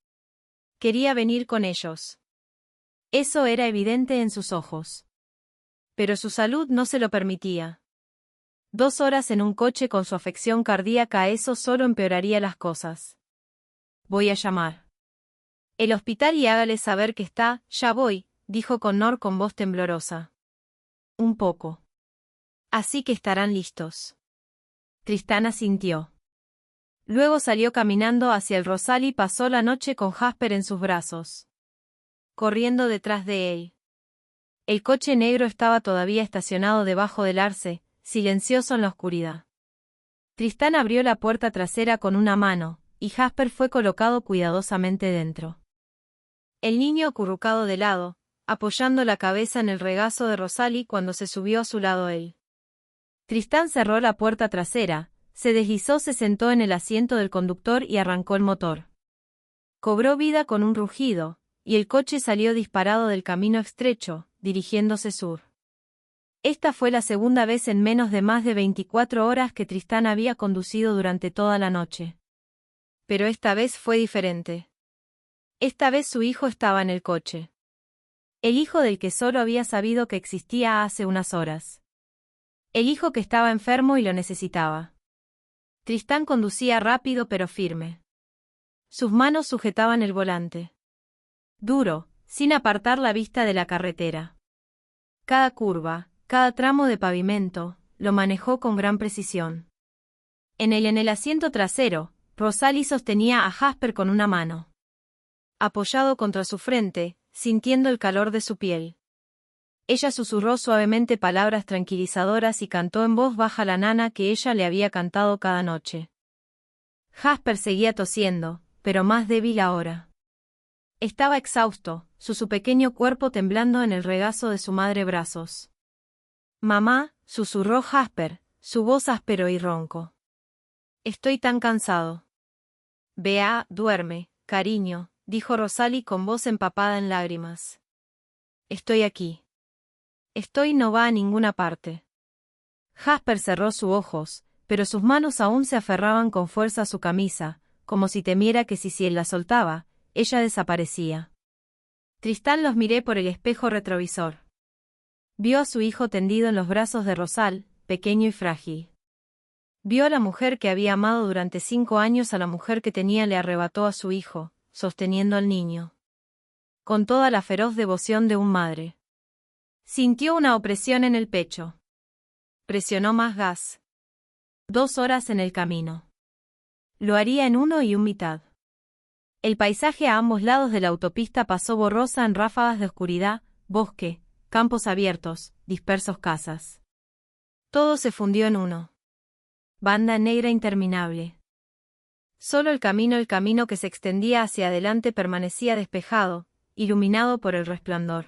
Quería venir con ellos. Eso era evidente en sus ojos. Pero su salud no se lo permitía. 2 horas en un coche con su afección cardíaca, eso solo empeoraría las cosas. Voy a llamar el hospital y hágale saber que está. Ya voy, dijo Connor con voz temblorosa. Un poco. Así que estarán listos. Tristán asintió. Luego salió caminando hacia el rosal y pasó la noche con Jasper en sus brazos, corriendo detrás de él. El coche negro estaba todavía estacionado debajo del arce, silencioso en la oscuridad. Tristán abrió la puerta trasera con una mano, y Jasper fue colocado cuidadosamente dentro. El niño acurrucado de lado, apoyando la cabeza en el regazo de Rosalie cuando se subió a su lado él. Tristán cerró la puerta trasera, se deslizó, se sentó en el asiento del conductor y arrancó el motor. Cobró vida con un rugido, y el coche salió disparado del camino estrecho, dirigiéndose sur. Esta fue la segunda vez en menos de más de 24 horas que Tristán había conducido durante toda la noche. Pero esta vez fue diferente. Esta vez su hijo estaba en el coche. El hijo del que solo había sabido que existía hace unas horas. El hijo que estaba enfermo y lo necesitaba. Tristán conducía rápido pero firme. Sus manos sujetaban el volante. Duro, sin apartar la vista de la carretera. Cada curva, cada tramo de pavimento, lo manejó con gran precisión. En el asiento trasero, Rosalie sostenía a Jasper con una mano. Apoyado contra su frente, sintiendo el calor de su piel. Ella susurró suavemente palabras tranquilizadoras y cantó en voz baja la nana que ella le había cantado cada noche. Jasper seguía tosiendo, pero más débil ahora. Estaba exhausto, su pequeño cuerpo temblando en el regazo de su madre brazos. Mamá, susurró Jasper, su voz áspero y ronco. Estoy tan cansado. Vea, duerme, cariño, dijo Rosalie con voz empapada en lágrimas. Estoy aquí. Estoy no va a ninguna parte. Jasper cerró sus ojos, pero sus manos aún se aferraban con fuerza a su camisa, como si temiera que si él la soltaba, ella desaparecía. Tristán los miró por el espejo retrovisor. Vio a su hijo tendido en los brazos de Rosal, pequeño y frágil. Vio a la mujer que había amado durante 5 años, a la mujer que le arrebató a su hijo, sosteniendo al niño. Con toda la feroz devoción de un madre. Sintió una opresión en el pecho. Presionó más gas. 2 horas en el camino. Lo haría en 1 y 1 mitad. El paisaje a ambos lados de la autopista pasó borrosa en ráfagas de oscuridad, bosque, campos abiertos, dispersos casas. Todo se fundió en uno. Banda negra interminable. Solo el camino que se extendía hacia adelante permanecía despejado, iluminado por el resplandor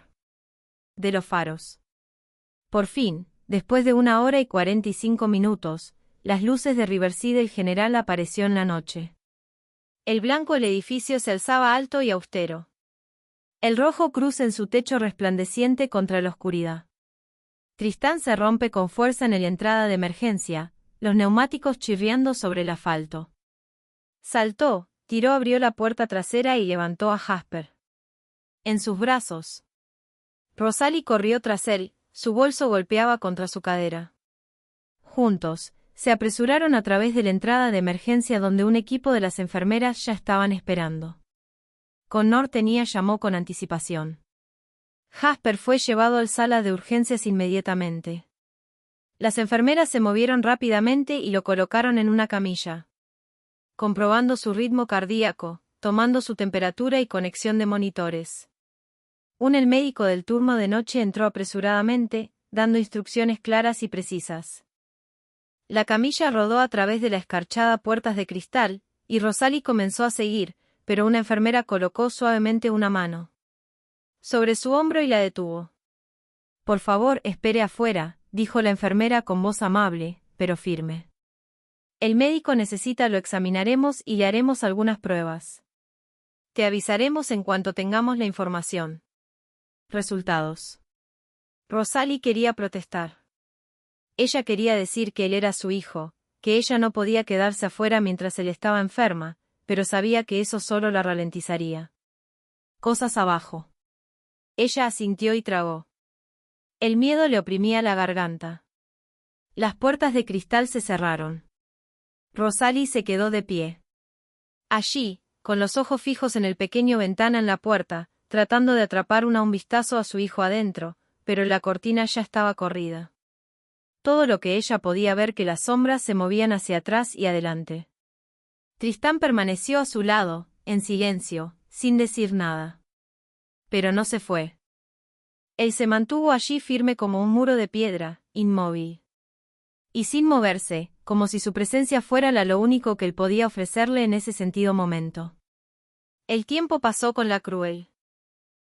de los faros. Por fin, después de 1 hora y 45 minutos, las luces de Riverside el general apareció en la noche. El blanco del edificio se alzaba alto y austero. El rojo cruz en su techo resplandeciente contra la oscuridad. Tristán se rompe con fuerza en la entrada de emergencia, los neumáticos chirriando sobre el asfalto. Saltó, tiró, abrió la puerta trasera y levantó a Jasper en sus brazos. Rosalie corrió tras él, su bolso golpeaba contra su cadera. Juntos, se apresuraron a través de la entrada de emergencia donde un equipo de las enfermeras ya estaban esperando. Connor llamó con anticipación. Jasper fue llevado al sala de urgencias inmediatamente. Las enfermeras se movieron rápidamente y lo colocaron en una camilla. Comprobando su ritmo cardíaco, tomando su temperatura y conexión de monitores. El médico del turno de noche entró apresuradamente, dando instrucciones claras y precisas. La camilla rodó a través de la escarchada puertas de cristal, y Rosalie comenzó a seguir, pero una enfermera colocó suavemente una mano sobre su hombro y la detuvo. Por favor, espere afuera, dijo la enfermera con voz amable, pero firme. El médico necesita, lo examinaremos y le haremos algunas pruebas. Te avisaremos en cuanto tengamos la información. Resultados. Rosalie quería protestar. Ella quería decir que él era su hijo, que ella no podía quedarse afuera mientras él estaba enferma, pero sabía que eso solo la ralentizaría. Cosas abajo. Ella asintió y tragó. El miedo le oprimía la garganta. Las puertas de cristal se cerraron. Rosalie se quedó de pie. Allí, con los ojos fijos en el pequeño ventana en la puerta, tratando de atrapar un vistazo a su hijo adentro, pero la cortina ya estaba corrida. Todo lo que ella podía ver que las sombras se movían hacia atrás y adelante. Tristán permaneció a su lado, en silencio, sin decir nada. Pero no se fue. Él se mantuvo allí firme como un muro de piedra, inmóvil. Y sin moverse, como si su presencia fuera lo único que él podía ofrecerle en ese sentido momento. El tiempo pasó con la cruel